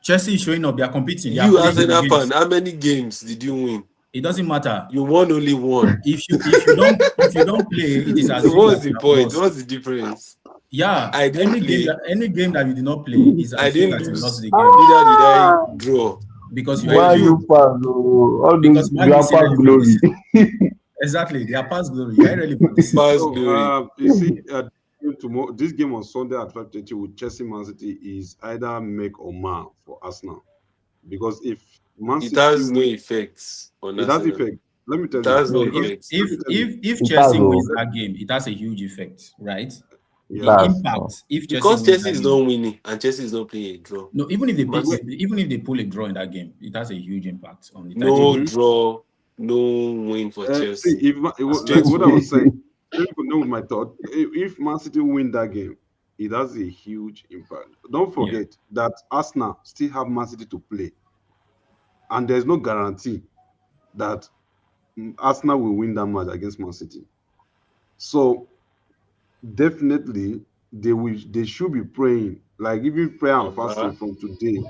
Chelsea is showing up. They are competing. They are You, playing as an the fan, games. how many games did you win? It doesn't matter. You won only one. If you don't play, it is as So if that what's the you have point? lost. What's the difference? Yeah, I didn't play. any game that you did not play is I as if didn't that you lost lose. the game Neither did I Ah, draw. because you are a Man You, U victim. fans, oh, all those Because Man U is grandpa's irrelevant this glory. season. Exactly, they are past glory. You are irrelevant this season. past So glory. you see, tomorrow this game on Sunday at 5:30 with Chelsea Man City is either make or mar for Arsenal. Because if Man It City has no win, effects on it has Arsenal. effect. Let me It tell you. has no No, Because effects. let me tell you. if It has, Chelsea wins oh, that game, it has a huge effect, right? it The has. Oh. impact if Chelsea Because wins Chelsea that is game. not winning and Chelsea is not playing a draw. No, Man City, even if they pull a draw in that game, it has a huge impact on the title no Mhm. race. draw, no win for See, Chelsea. if like Straight what I was win. saying, let me continue with my thought. If Man City win that game, it has a huge impact. Don't Yeah. forget that Arsenal still have Man City to play, and there's no guarantee that Arsenal will win that match against Man City. So definitely they should be praying, like even prayer and fasting Baba. from today,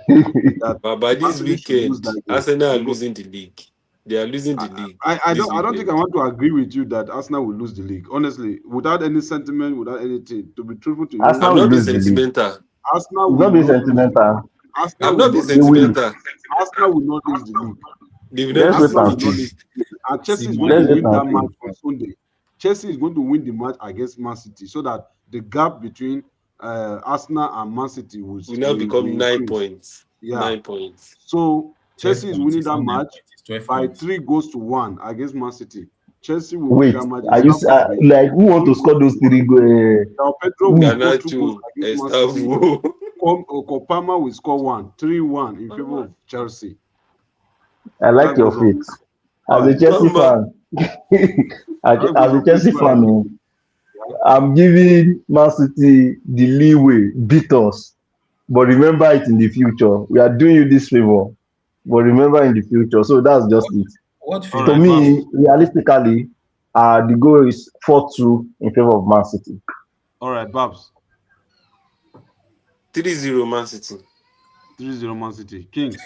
that But by Man this City should lose weekend, that game Arsenal are because losing the league. They are losing I, the league I this don't think I weekend. want to agree with you that Arsenal will lose the league. Honestly, without any sentiment, without anything, to be truthful to you, I'm Arsenal will not being lose the league. sentimental. Arsenal It's will not being not lose the league. sentimental. I'm Arsenal will not being not lose They the will. league. sentimental. Arsenal will not lose the league. They will not Let's lose wait the Arsenal will and league. not see. lose the league. And Chelsea See, is Man going to Let's wait U, win and that see. match on Sunday. Chelsea is going to win the match against Man City so that the gap between Arsenal and Man City Will now will become nine increase. points. Yeah. 9 points. So 12 Chelsea is points. winning It's that not 9 match points. It's 12 by points. 3 goals to 1 against Man City. Chelsea will win Wait, that match. are you like who want to score those three? Now Pedro will Who? score 2 goals Garnacho, against Man City. Estavo. Kopama will score 3-1 in favor of Chelsea. I like That your goes on. faith. As a Chelsea Palmer. fan, as That as goes a on. Chelsea Please go ahead. fan, I'm giving Man City the leeway, beat us. But remember it in the future. We are doing you this favor. But remember in the future. So that's just it. What All To right, favor? Babs. me, realistically, the goal is 4-2 in favor of Man City. All right, Babs. 3-0 Man City. 3-0 Man City. Kings.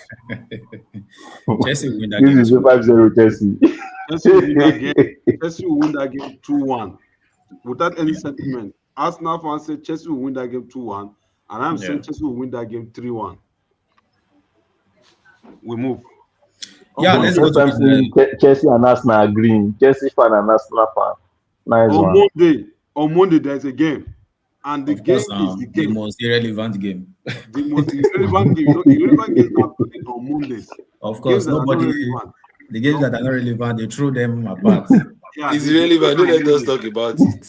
Chelsea win that This game is too. 5-0 Chelsea. Chelsea will win that game. Chelsea will win that game 2-1. Without any sentiment. Arsenal fans say Chelsea will win that game 2-1. And I'm saying Yeah. Chelsea will win that game 3-1. We move. Yeah, On let's Monday, go First to time the seeing Chelsea and Arsenal agreeing. Chelsea fan and Arsenal fan. Nice one. on Monday, there's a game. And the of game course is the the game. most irrelevant game. The most irrelevant game. You know, irrelevant games are played on Mondays. Of course, Games that are not nobody relevant. the games that are not relevant, they throw them apart. Yeah, It's they irrelevant. Don't let us relevant. talk about it.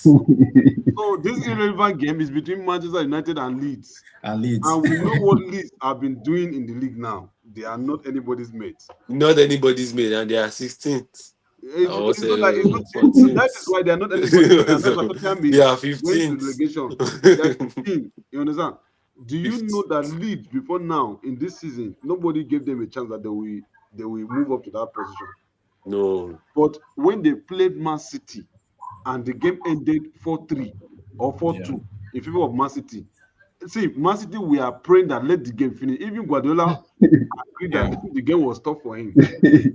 So this irrelevant game is between Manchester United and Leeds. And Leeds. And we know what Leeds have been doing in the league now. They are not anybody's mates. Not anybody's made, and they are 16th. It's not like it's not, 14th. that is why they are not anybody's mates. They are not like Tottenham They are went to 15th. relegation. They are 15. You understand? Do you know that Leeds before now in this season, nobody gave them a chance that they will move up to that position. No. But when they played Man City and the game ended 4-3 or 4-2 in favor of Man City. See, Man City, we are praying that let the game finish. Even Guardiola agreed that the game was tough for him. Do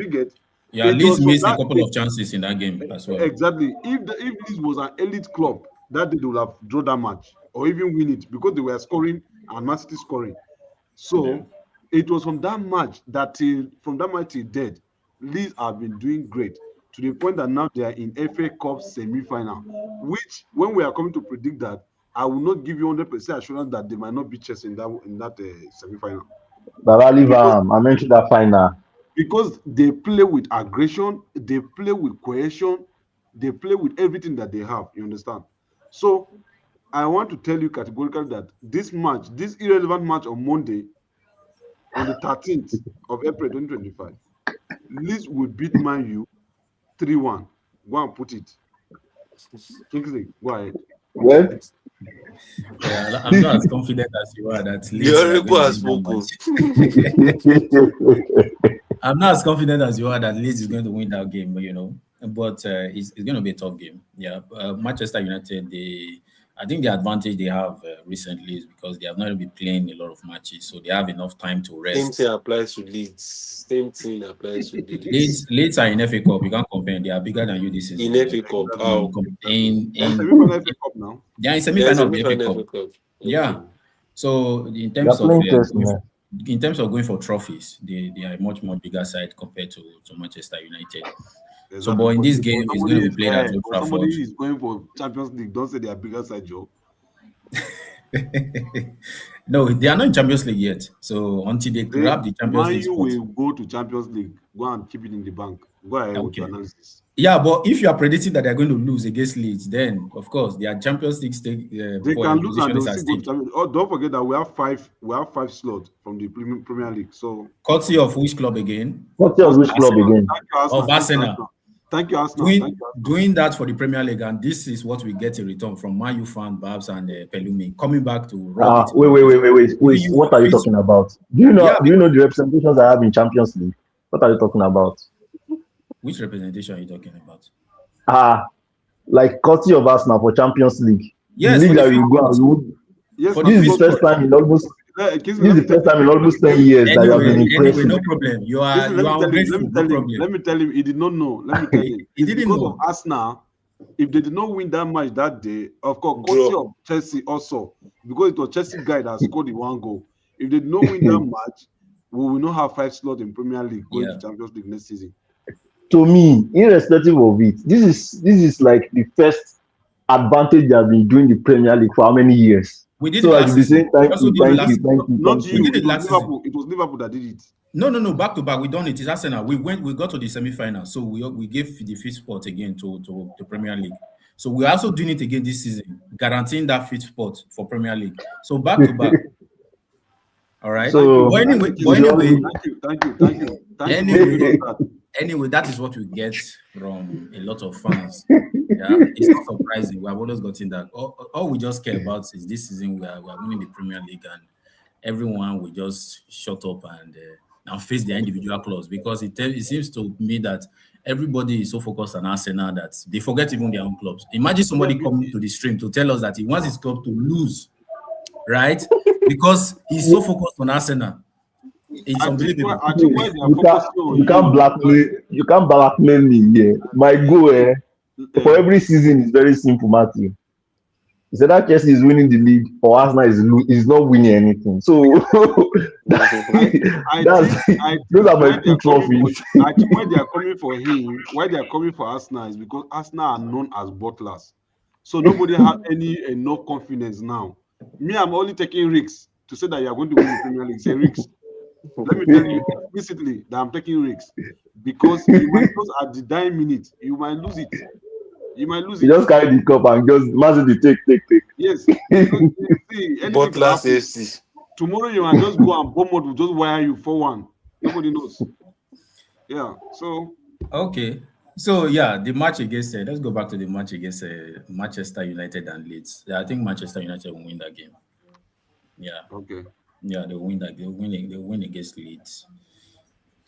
you get? Yeah, It Leeds was missed a that couple of chances in that game as well. Exactly. If this was an elite club, that they would have drawn that match or even win it because they were scoring and Man City scoring. So it was from that match till dead, Leeds have been doing great to the point that now they are in FA Cup semi-final. Which, when we are coming to predict that, I will not give you 100% assurance that they might not beat Chelsea in that semi-final. The Laliga, I mentioned that final. Because they play with aggression, they play with cohesion, they play with everything that they have. You understand? So I want to tell you categorically that this match, this irrelevant match on Monday, on the 13th of April 2025, Leeds will beat Man U 3-1. Go and put it. Kingsley, go ahead. Well, Yeah, I'm not as confident as you are that Leeds The are Oracle going has to win that spoken. match. I'm not as confident as you are that Leeds is going to win that game, but it's going to be a tough game. Yeah, Manchester United, I think the advantage they have recently is because they have not been playing a lot of matches, so they have enough time to Same rest. thing applies to Leeds. Same thing applies to Leeds. Leeds are in FA Cup. You can't compare. They are bigger than you this season. In FA Cup, how? Semi-final FA Cup now. They are in Yes, semi-final of the FA semi-final Cup. FA Cup. Yeah. So in you're terms of playing chess, man. in terms of going for trophies, they are a much more bigger side compared to Manchester United. Exactly. So, but in this game, it's going to be played at Old Trafford. Somebody is going for Champions League. Don't say they are bigger side, Joe. No, they are not in Champions League yet. So until they grab the Champions Man League U spot. will go to Champions League. Go and keep it in the bank. Go ahead with your analysis. Yeah, but if you are predicting that they're going to lose against Leeds, then of course their Champions League stake. They can lose and they'll still go to Champions. Oh, don't forget that we have five slots from the Premier League. So, courtesy of which club again? What's your which club again? Of Arsenal. Thank you, Arsenal. Doing that for the Premier League, and this is what we get in return from Man U fan, Babs, and Pelumi coming back to. Wait. What are you talking about? Do you know? Do you know the representations I have in Champions League? What are you talking about? Which representation are you talking about? Like courtesy of Arsenal for Champions League. Yes, the league that you go and yes, this is the first time in almost. This is the first time in almost 10 years that you have been impressive. No problem. You are ungrateful. Let me tell him. He did not know. Let me tell him. He didn't because know. of Arsenal. If they did not win that match that day, of course, courtesy of Chelsea also, because it was Chelsea guy that scored the one goal. If they did not win that match, we will not have 5 slots in Premier League going to Champions League next season. To me, irrespective of it, this is like the first advantage they have been doing the Premier League for how many years? We did so it at the same time, thank you. Not you. We did it last Liverpool. It was Liverpool that did it. No. Back to back, we done it. It's Arsenal. We got to the semi-final, so we gave the fifth spot again to the Premier League. So we're also doing it again this season, guaranteeing that fifth spot for Premier League. So back to back. All right. So But anyway, Thank you. anyway, that is what we get from a lot of fans. Yeah, it's not surprising. We have always gotten that. All we just care about is this season we are winning the Premier League, and everyone will just shut up and face their individual clubs, because it seems to me that everybody is so focused on Arsenal that they forget even their own clubs. Imagine somebody coming to the stream to tell us that he wants his club to lose, right? Because he's so focused on Arsenal. It's unbelievable. You can't blackmail me here. My goal for every season is very simple, Matthew. Is that Chelsea is winning the league or Arsenal is not winning anything. So those are my two trophies. I think why they are coming for him, why they are coming for Arsenal is because Arsenal are known as butlers. So nobody has enough confidence now. Me, I'm only taking risks to say that you are going to win the Premier League. It's a risk. Let me tell you explicitly that I'm taking risks, because you might lose at the dying minute. You might lose it. You just carry the cup and just massively take. Yes. Butler FC. Tomorrow you might just go and Bournemouth will just wire you 4-1. Nobody knows. Yeah. So okay. So yeah, the match against let's go back to the match against Manchester United and Leeds. Yeah, I think Manchester United will win that game. Yeah. Okay. Yeah, they'll win that. They'll win against Leeds.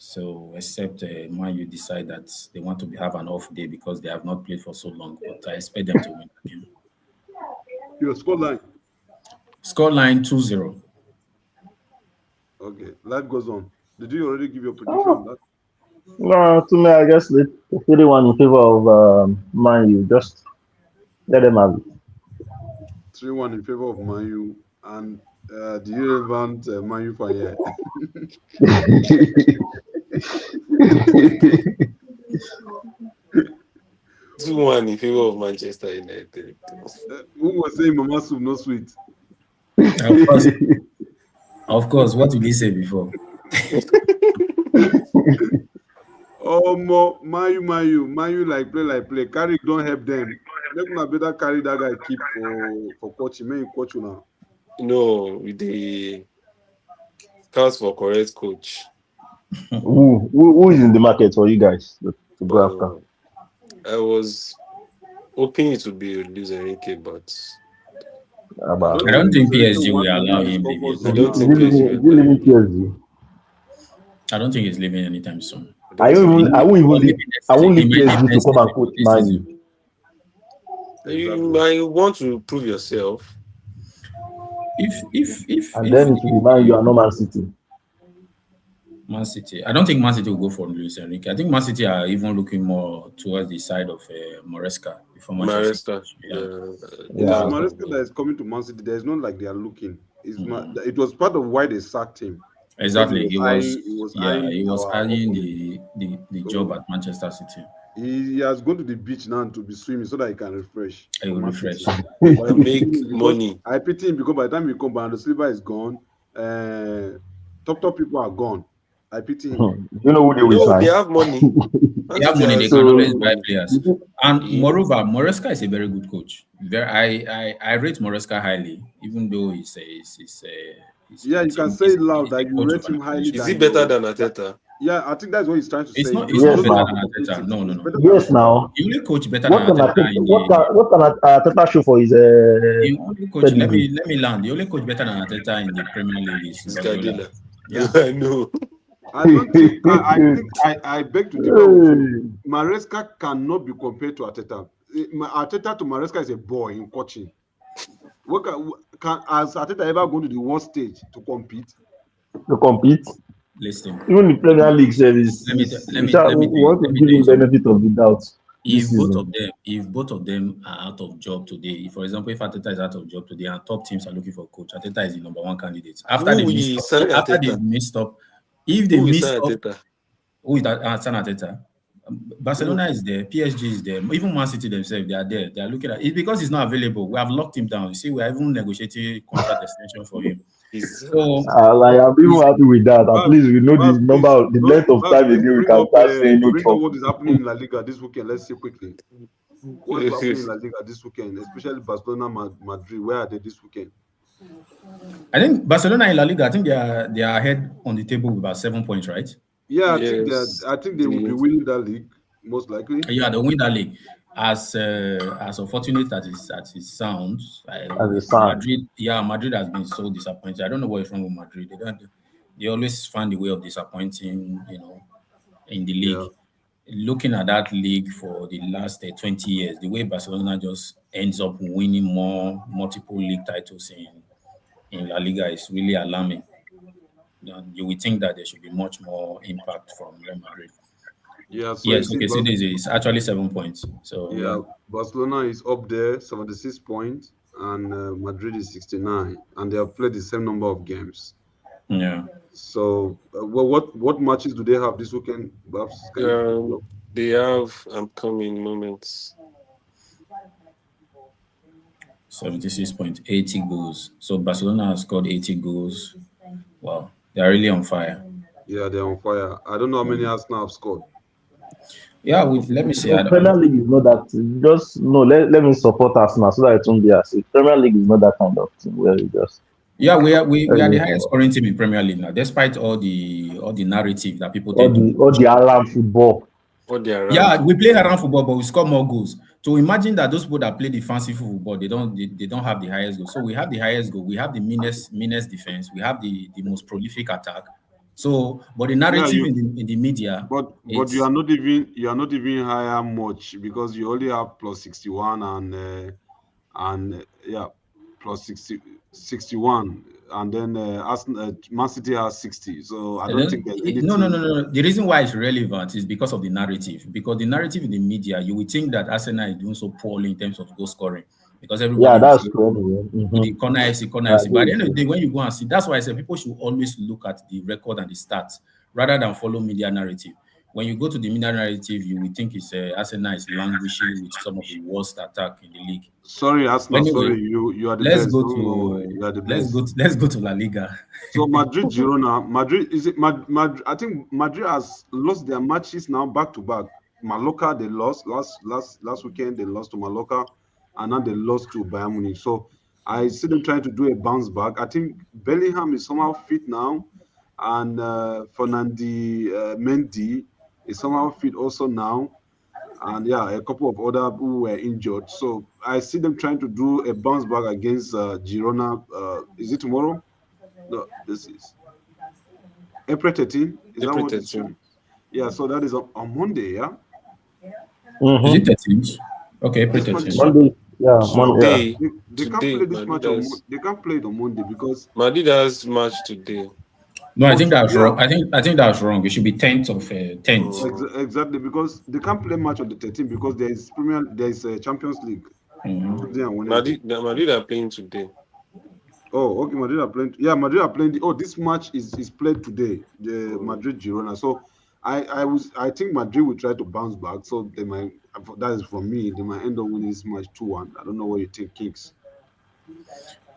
So except Man U decide that they want to have an off day because they have not played for so long, but I expect them to win the game. Your scoreline? Scoreline 2-0. Okay, life goes on. Did you already give your prediction on that? No, to me, I guess the 3-1 in favor of Man U. Just let them have it. 3-1 in favor of Man U, and the irrelevant Man U fan here. 2-1 in favor of Manchester United. Who was saying Mama soup no sweet? Of course. What did he say before? Oh, Man U like play. Carry don't help them. Make una better carry that guy keep for coaching. May coach you now. No, with the scouts for correct coach. Who is in the market for you guys to go after? I was hoping it would be Luis Enrique, but I don't think PSG will allow him. I don't think PSG. I don't think he's leaving anytime soon. I won't leave PSG to come and coach Man U. You might want to prove yourself. Then it will be Man U and not Man City. Man City. I don't think Man City will go for Luis Enrique. I think Man City are even looking more towards the side of Maresca. Maresca. Maresca that is coming to Man City. There's not like they are looking. It was part of why they sacked him. Exactly. He was eyeing the job at Manchester City. He has gone to the beach now to be swimming so that he can refresh. He will refresh. Make money. I pity him because by the time he come back, the silver is gone. Top people are gone. I pity him. You know who they will sign? They have money. They have money. They can always buy players. And moreover, Maresca is a very good coach. I rate Maresca highly, even though he's yeah, you can say it loud that you rate him highly. Is he better than Arteta? Yeah, I think that's what he's trying to say. It's not better than Arteta. No. Yes, now. The only coach better than Arteta. What can Arteta show for his? The only coach. Let me land. The only coach better than Arteta in the Premier League is Guardiola. Yeah, I know. I don't think. I beg to differ. Maresca cannot be compared to Arteta. Arteta to Maresca is a boy in coaching. Has Arteta ever gone to the world stage to compete? Listen. Even the Premier League service. Let me want to give you the benefit of the doubt. If both of them are out of job today, for example, if Arteta is out of job today and top teams are looking for a coach, Arteta is the number one candidate. After they missed up, if they missed up, who is that? Arteta. Barcelona is there, PSG is there, even Man City themselves, they are there. They are looking at it because he's not available. We have locked him down. You see, we are even negotiating contract extension for him. So I'm even happy with that. At least we know the number, the length of time again we can start saying no. What is happening in Laliga this weekend? Let's see quickly. What's happening in La Liga this weekend, especially Barcelona, Madrid? Where are they this weekend? I think Barcelona in La Liga, I think they are ahead on the table with about 7 points, right? Yeah, Yes, I think they will be winning that league most likely. Yeah, they win that league. As unfortunate as it sounds, As a fan. Madrid has been so disappointing. I don't know what is wrong with Madrid. They always find a way of disappointing, in the Yeah, league. Looking at that league for the last 20 years, the way Barcelona just ends up winning multiple league titles in La Liga is really alarming. And you would think that there should be much more impact from Real Madrid. yeah. So you Yes, see, okay, so this is actually 7 points. So yeah, yeah. Barcelona is up there, 76 points, and Madrid is 69, and they have played the same number of games. Yeah. So, well, what matches do they have this weekend? Babs, can you pick it up? they have upcoming moments. 76 points, 80 goals. So Barcelona has scored 80 goals. Wow. They are really on fire. Yeah, they're on fire. I don't know how many Arsenal have scored. Yeah, let me see. No, Premier League is not that. Just no. Let me support Arsenal so that it won't be as if Premier League is not that kind of thing where you just. Yeah, we are the highest All scoring team in Premier League now, despite all the narrative that people tend to the alarm football. What they are around. Yeah, we play around football, but we score more goals. So imagine that those people that play the fancy football, they don't have the highest goal. So we have the highest goal, we have the meanest defense, we have the most prolific attack. So, but the Yeah, narrative in the media, but you are not even higher much because you only have plus 61 and yeah, plus 61, and then Man City has 60. So I and don't then, think there's no, no, anything. no, no. The reason why it's relevant is because of the narrative. Because the narrative in the media, you would think that Arsenal is doing so poorly in terms of goal scoring, because Yeah, everybody will that's say, true. Anyway. with the corner FC, corner I FC. But agree at the with end of the you. day, when you go and see, that's why I say people should always look at the record and the stats rather than follow media narrative. When you go to the media narrative, you will think it's Arsenal is languishing with some of the worst attack in the league. Sorry, Arsenal. Anyway, Sorry, you are the let's best. go No, no, to you are the best. La Liga. So Madrid, Girona, Madrid is it? Madrid, I think Madrid has lost their matches now back to back. Mallorca they lost last weekend. They lost to Mallorca, and now they lost to Bayern Munich. So I see them trying to do a bounce back. I think Bellingham is somehow fit now, and Fernandi Mendy is somehow fit also now, and yeah, a couple of other who were injured. So I see them trying to do a bounce back against Girona. Is it tomorrow? No, this is April 13. Is that April what it 13. should be? Yeah, so that is on Monday, yeah? Is it Mm-hmm. 13th? Okay, April This match 13th. is Monday, yeah, Monday. Yeah. Today, they can't today, play this match Madrid on has, they can't play it on Monday because Madrid has match today. No, I oh think that's yeah, wrong. I think that's wrong. It should be 10th of 10th. exactly because they can't play match on the 13th because there is a Champions League Tuesday and Wednesday. Madrid are playing today. Oh, okay, Madrid are playing. Yeah, Madrid are playing. Oh, this match is played today, the Madrid Girona. So I think Madrid will try to bounce back. So they might. That is from me. They might end up winning this match 2-1. I don't know what you think, Kings.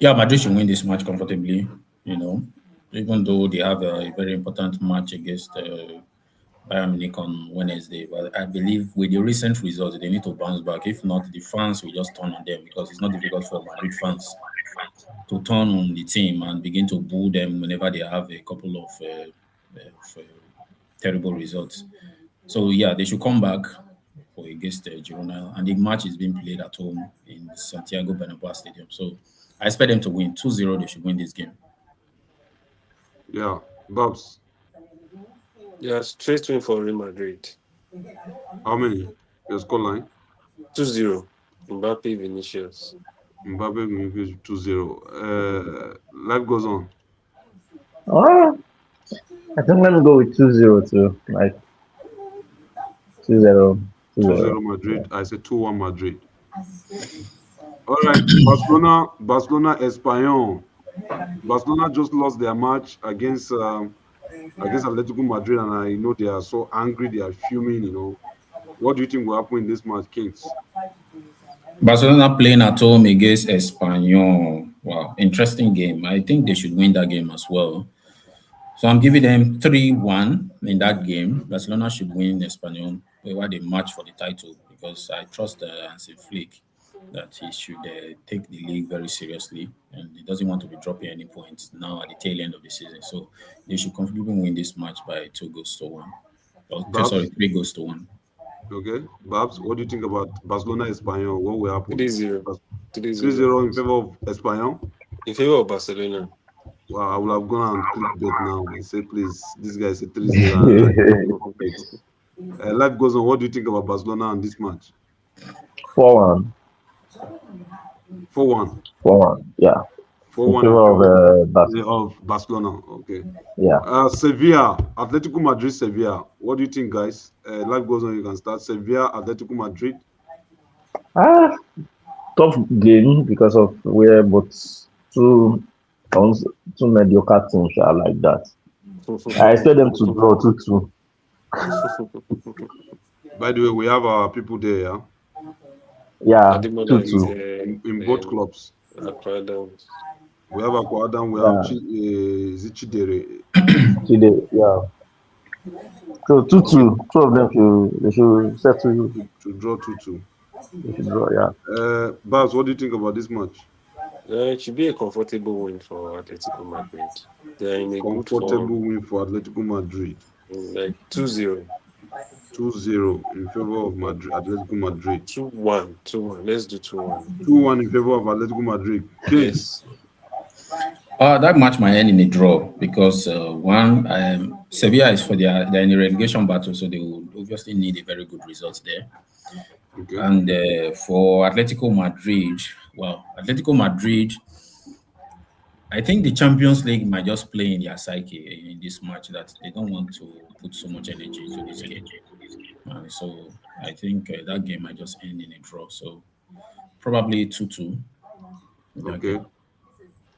Yeah, Madrid should win this match comfortably, even though they have a very important match against Bayern Munich on Wednesday. But I believe with the recent results, they need to bounce back. If not, the fans will just turn on them because it's not difficult for Madrid fans to turn on the team and begin to boo them whenever they have a couple of terrible results. So yeah, they should come back for against Girona, and the match is being played at home in Santiago Bernabeu Stadium. So I expect them to win 2-0. They should win this game. Yeah, Babs. Yeah, straight win for Real Madrid. How many? Your scoreline? 2-0. Mbappe, Vinicius. Mbappe will 2-0. Life goes on. Oh, I think let me go with 2-0 too. Like 2-0. 2-0 Madrid. I say 2-1 Madrid. All right, Barcelona, Espanyol. Barcelona just lost their match against Atletico Madrid, and I know they are so angry. They are fuming. What do you think will happen in this match, Kings? Barcelona playing at home against Espanyol. Wow, interesting game. I think they should win that game as well. So I'm giving them 3-1 in that game. Barcelona should win Espanyol, where they match for the title because I trust Hansi Flick that he should take the league very seriously, and he doesn't want to be dropping any points now at the tail end of the season. So they should comfortably win this match by 2 goals to 1. Babs, 3 goals to 1. okay. Babs, what do you think about Barcelona Espanyol? What will happen? 3-0. 3-0. 3-0 in favor of Espanyol? In favor of Barcelona. Wow, I would have gone and click bet now and say, please, this guy is a 3-0 and try to bet. Life goes on. What do you think about Barcelona and this match? 4-1. 4-1. 4-1. Yeah. 4-1 In favor of of Barcelona. Okay. Yeah. Sevilla, Atletico Madrid, Sevilla. What do you think, guys? Life goes on. You can start. Sevilla, Atletico Madrid. Tough game because of where both two mediocre teams are like that. I expect them to draw 2-2. By the way, we have our people there, yeah? Yeah, Ademola is 2-2. In both clubs. Aquadams. We have Aquadam, we Yeah. have Chidere. Today, yeah. So 2-2. Two of them should settle. To draw 2-2. They should draw, yeah. Babs, what do you think about this match? It should be a comfortable win for Atletico Madrid. They're in a good Comfortable form. win for Atletico Madrid. Like 2-0. 2-0 in favor of Atletico Madrid. 2-1. 2-1. Let's do 2-1. 2-1 in favor of Atletico Madrid. Case. That match might end in a draw because Sevilla is they're in a relegation battle, so they will obviously need a very good result there. Okay. And for Atletico Madrid, I think the Champions League might just play in their psyche in this match that they don't want to put so much energy into this game. So I think that game might just end in a draw. So probably 2-2. Okay.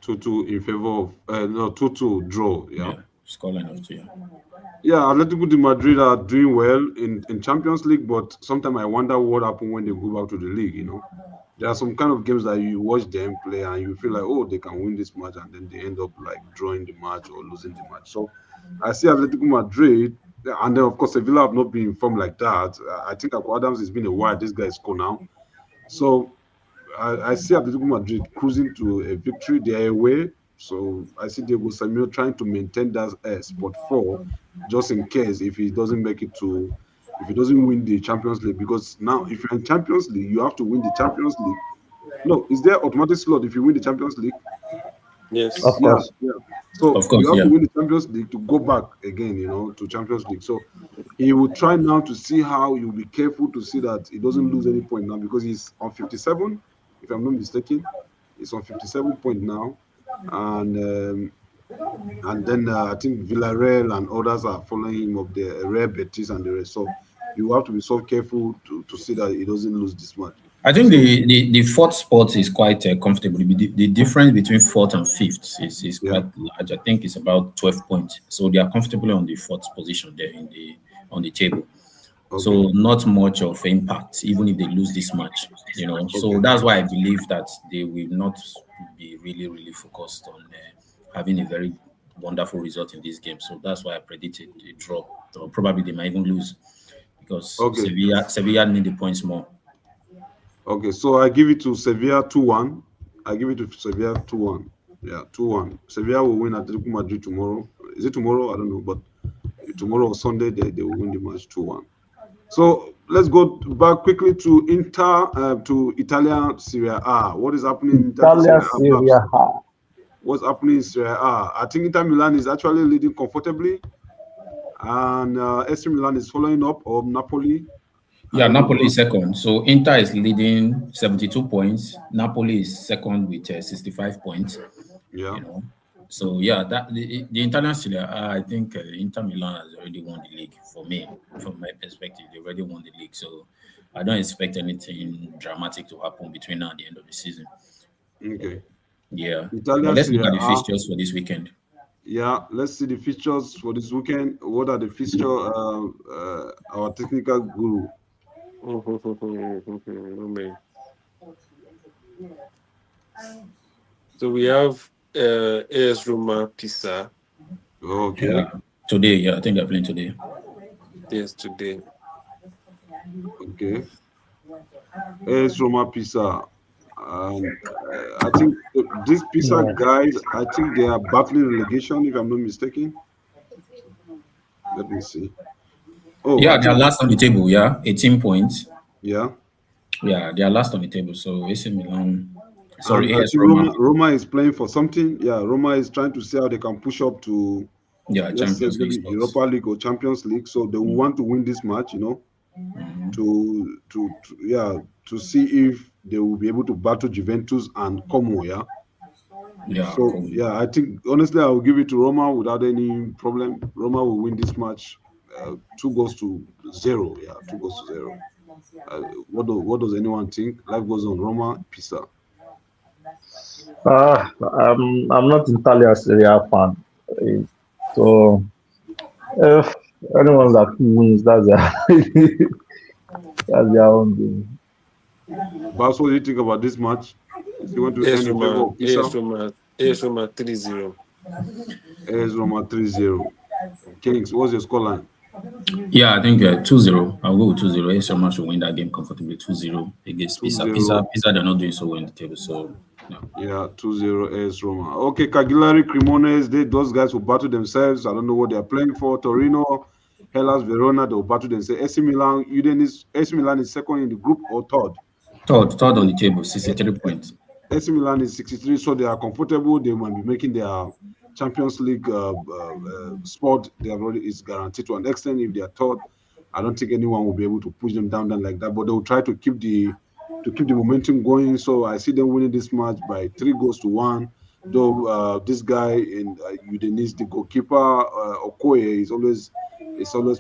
2-2 in favor of 2-2 draw. Yeah. Scoreline of 2. Yeah, Atletico de Madrid are doing well in Champions League, but sometimes I wonder what happened when they go back to the league. You know, there are some kind of games that you watch them play and you feel like, oh, they can win this match, and then they end up like drawing the match or losing the match. So I see Atletico Madrid, and then of course Sevilla have not been informed like that. I think Akko Adams has been a while. This guy is cool now, so I see Atletico Madrid cruising to a victory. They are away. So I see Diego Samuel trying to maintain that spot 4, just in case if he doesn't win the Champions League. Because now, if you're in Champions League, you have to win the Champions League. No, is there automatic slot if you win the Champions League? Yes. Of course. Yeah. So Of course, you have yeah. to win the Champions League to go back again, to Champions League. So he will try now to see how he'll be careful to see that he doesn't lose any point now, because he's on 57, if I'm not mistaken. He's on 57 point now. And then I think Villarreal and others are following him up there, Real Betis and the rest. So you have to be so careful to see that he doesn't lose this match. I think the fourth spot is quite comfortable. The difference between fourth and fifth is quite large. I think it's about 12 points. So they are comfortably on the fourth position there on the table. Okay. So not much of impact, even if they lose this match. So that's why I believe that they will not be really, really focused on having a very wonderful result in this game. So that's why I predicted a draw. Or probably they might even lose because Sevilla need the points more. Okay, so I give it to Sevilla 2-1. I give it to Sevilla 2-1. Yeah, 2-1. Sevilla will win Atletico Madrid tomorrow. Is it tomorrow? I don't know, but tomorrow or Sunday they will win the match 2-1. So let's go back quickly to to Italian Serie A. What is happening in Italian Serie A? What's happening in Serie A? I think Inter Milan is actually leading comfortably, and AC Milan is following up, or Napoli. Yeah, Napoli is second. So Inter is leading 72 points. Napoli is second with 65 points. Yeah. So yeah, that the Italian Serie A, I think Inter Milan has already won the league for me. From my perspective, they already won the league. So I don't expect anything dramatic to happen between now and the end of the season. Okay. Yeah. Italian Let's look Serie at the A. fixtures for this weekend. Yeah, let's see the fixtures for this weekend. What are the fixtures? Our technical guru. So we have AS Roma Pisa. Okay. Yeah. Today, I think they're playing today. Yes, today. Okay. AS Roma Pisa. And I think these Pisa Yeah. guys, I think they are battling relegation, if I'm not mistaken. Let me see. Oh, I Yeah, they are think, last on the table. Yeah, 18 points. yeah. Yeah, they are last on the table. So AC Milan, And sorry, I AS think Roma. Roma is playing for something. Yeah, Roma is trying to see how they can push up to, Yeah, let's say, Champions League maybe spots. Europa League or Champions League. So they will want to win this match, to to see if they will be able to battle Juventus and Como. Yeah. Yeah, So cool. yeah, I think honestly I will give it to Roma without any problem. Roma will win this match, 2 goals to 0. Yeah, 2 goals to 0. What does anyone think? Life goes on. Roma, Pisa. I'm not entirely a Seria fan. Eh, So if anyone that wins, that's their that's their own game. Bas, what do you think about this match? Is it going to AS end in favor Roma, of Pisa? AS Roma 3-0. AS Roma 3-0. Kings, what's your scoreline? Yeah, I think 2-0. I'll go with 2-0. AS Roma should win that game comfortably 2-0 against Two Pisa. Pisa, zero. Pisa, they're not doing so well in the table. So, no. Yeah, 2-0 AS Roma. Okay, Cagliari, Cremonese, those guys will battle themselves. I don't know what they're playing for. Torino, Hellas, Verona, they'll battle themselves. AC Milan, AC Milan is second in the group or third? Third on the table, 63 points. AC Milan is 63, so they are comfortable. They might be making their Champions League spot. They have already is guaranteed to an extent. If they are third, I don't think anyone will be able to push them down like that. But they will try to keep the momentum going. So I see them winning this match by 3 goals to 1. Though this guy in Udinese, the goalkeeper Okoye, is always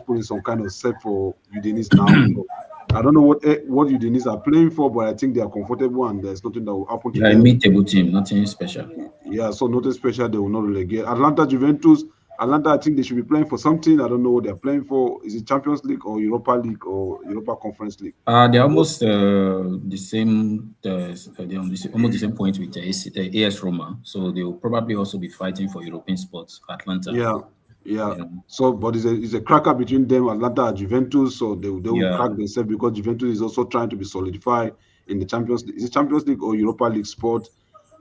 putting some kind of set for Udinese now. So I don't know what Udinese are playing for, but I think they are comfortable and there's nothing that will happen to Yeah, a them. mid-table team, nothing special. Yeah, so nothing special. They will not relegate. Atlanta Juventus. Atlanta, I think they should be playing for something. I don't know what they're playing for. Is it Champions League or Europa League or Europa Conference League? They're almost the same. They're on almost the same point with AS Roma, so they will probably also be fighting for European spots. Atlanta. Yeah, yeah. Yeah, So, but it's a cracker between them, Atlanta and Juventus. So they will yeah, crack themselves because Juventus is also trying to be solidified in the Champions League. Is it Champions League or Europa League spot?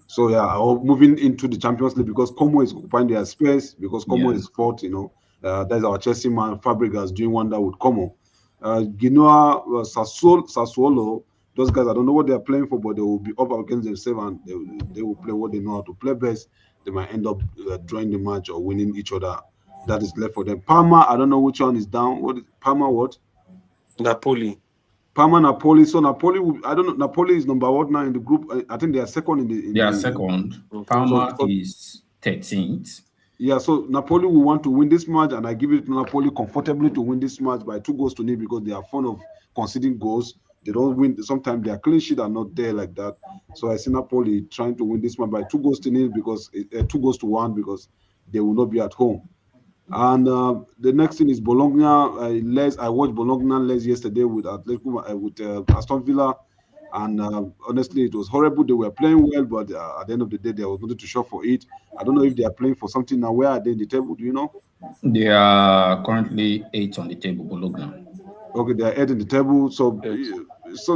So yeah, moving into the Champions League because Como is occupying their space because Como yeah. is fourth. That's our Chelsea man Fabregas doing wonder with Como. Genoa, Sassuolo, those guys I don't know what they are playing for, but they will be up against themselves and they will play what they know how to play best. They might end up drawing the match or winning each other. That is left for them. Parma, I don't know which one is down. What is Parma? What? Napoli. Parma, Napoli. So Napoli, I don't know. Napoli is number one now in the group. I think they are second in the in They are the. second. Okay. So, Parma so is 13th. yeah, so Napoli will want to win this match, and I give it to Napoli comfortably to win this match by 2 goals to 0 because they are fond of conceding goals. They don't win. Sometimes their clean sheet are not there like that. So I see Napoli trying to win this match by 2 goals to 0 because 2 goals to 1 because they will not be at home. And the next thing is Bologna. I watched Bologna Les yesterday with Atletico with Aston Villa, and honestly, it was horrible. They were playing well, but at the end of the day, there was nothing to show for it. I don't know if they are playing for something now. Where are they in the table? Do you know? They are currently 8th on the table, Bologna. Okay, they are eighth in the table, so Yes.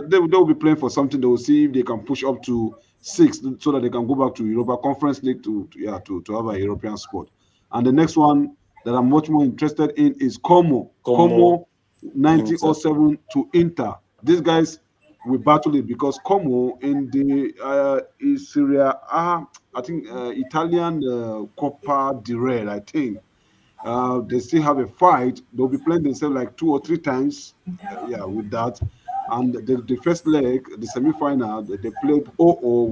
they will be playing for something. They will see if they can push up to six, so that they can go back to Europa Conference League to have a European spot. And the next one that I'm much more interested in is Como. Como Como Inter. 1907 to Inter. These guys will battle it because Como in the is Seria I think Italian Coppa di Re, I think. They still have a fight. They'll be playing themselves like 2 or 3 times. Yeah, with that. And the first leg, the semi-final, they played 0-0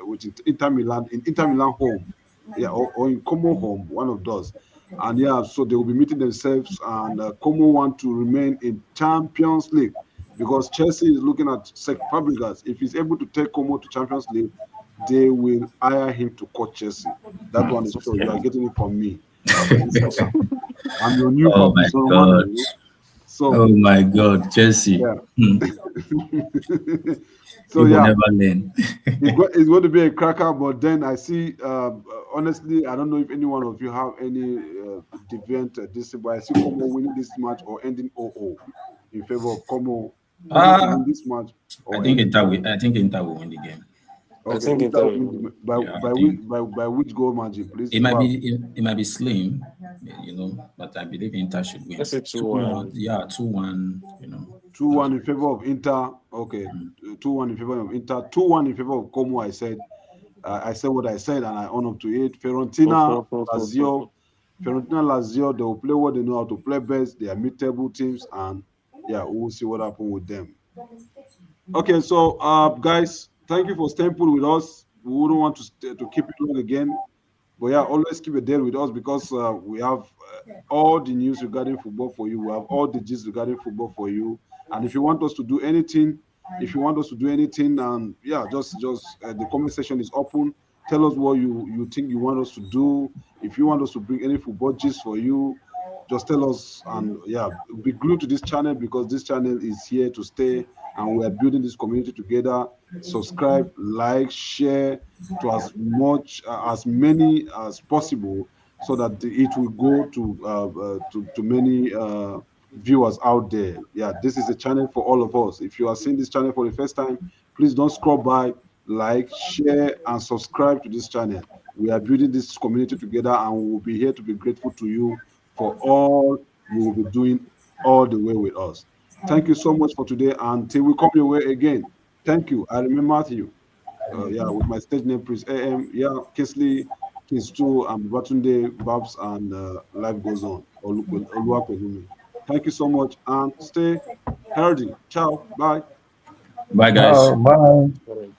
with Inter Milan in Inter Milan home. Yeah, or in Como home, one of those. And yeah, so they will be meeting themselves, and Como want to remain in Champions League because Chelsea is looking at Fabregas. If he's able to take Como to Champions League, they will hire him to coach Chelsea. That one is sure. You are getting it from me. I'm your new Oh my Fabrizio Romano. God. So Oh my God. Chelsea. yeah. Hmm. So You will yeah, never learn. it's going to be a cracker. But then I see, honestly, I don't know if any one of you have any deviant this, but I see Como winning this match or ending 0-0 in favor of Como Inter to Uh, win this match I or think any Inter team? will. I think Inter will win the game. I Okay, think Inter Inter will will win win. Yeah, I think by which goal margin, please? it might Wow. be it might be slim, but I believe Inter should win. Let's say 2-1, 2-1. yeah, 2-1. 2-1 in favor of Inter. Okay, 2-1 in favor of Inter. 2-1 in favor of Como. I said what I said, and I own up to it. Fiorentina, Lazio. Fiorentina, Lazio. They will play what they know how to play best. They are mid-table teams, and yeah, we will see what happens with them. Okay, so guys, thank you for staying put with us. We wouldn't want to keep it long again, but yeah, always keep a deal with us because we have all the news regarding football for you. We have all the gist regarding football for you. And if you want us to do anything, and yeah, just the comment section is open. Tell us what you think you want us to do. If you want us to bring any football gist for you, just tell us. And yeah, be glued to this channel because this channel is here to stay, and we are building this community together. Subscribe, like, share to as many as possible so that it will go to many viewers out there. Yeah, this is a channel for all of us. If you are seeing this channel for the first time, please don't scroll by, like, share, and subscribe to this channel. We are building this community together, and we will be here to be grateful to you for all you will be doing all the way with us. Thank you so much for today. Until we come your way again. Thank you. I remember Matthew. Yeah, with my stage name, Prince AM. Yeah, Kesley, Kings 2, and Batunde, Babs, and life goes on. Oluwapelumi. Thank you so much, and stay healthy. Ciao. Bye. Bye, guys. Bye. Alright.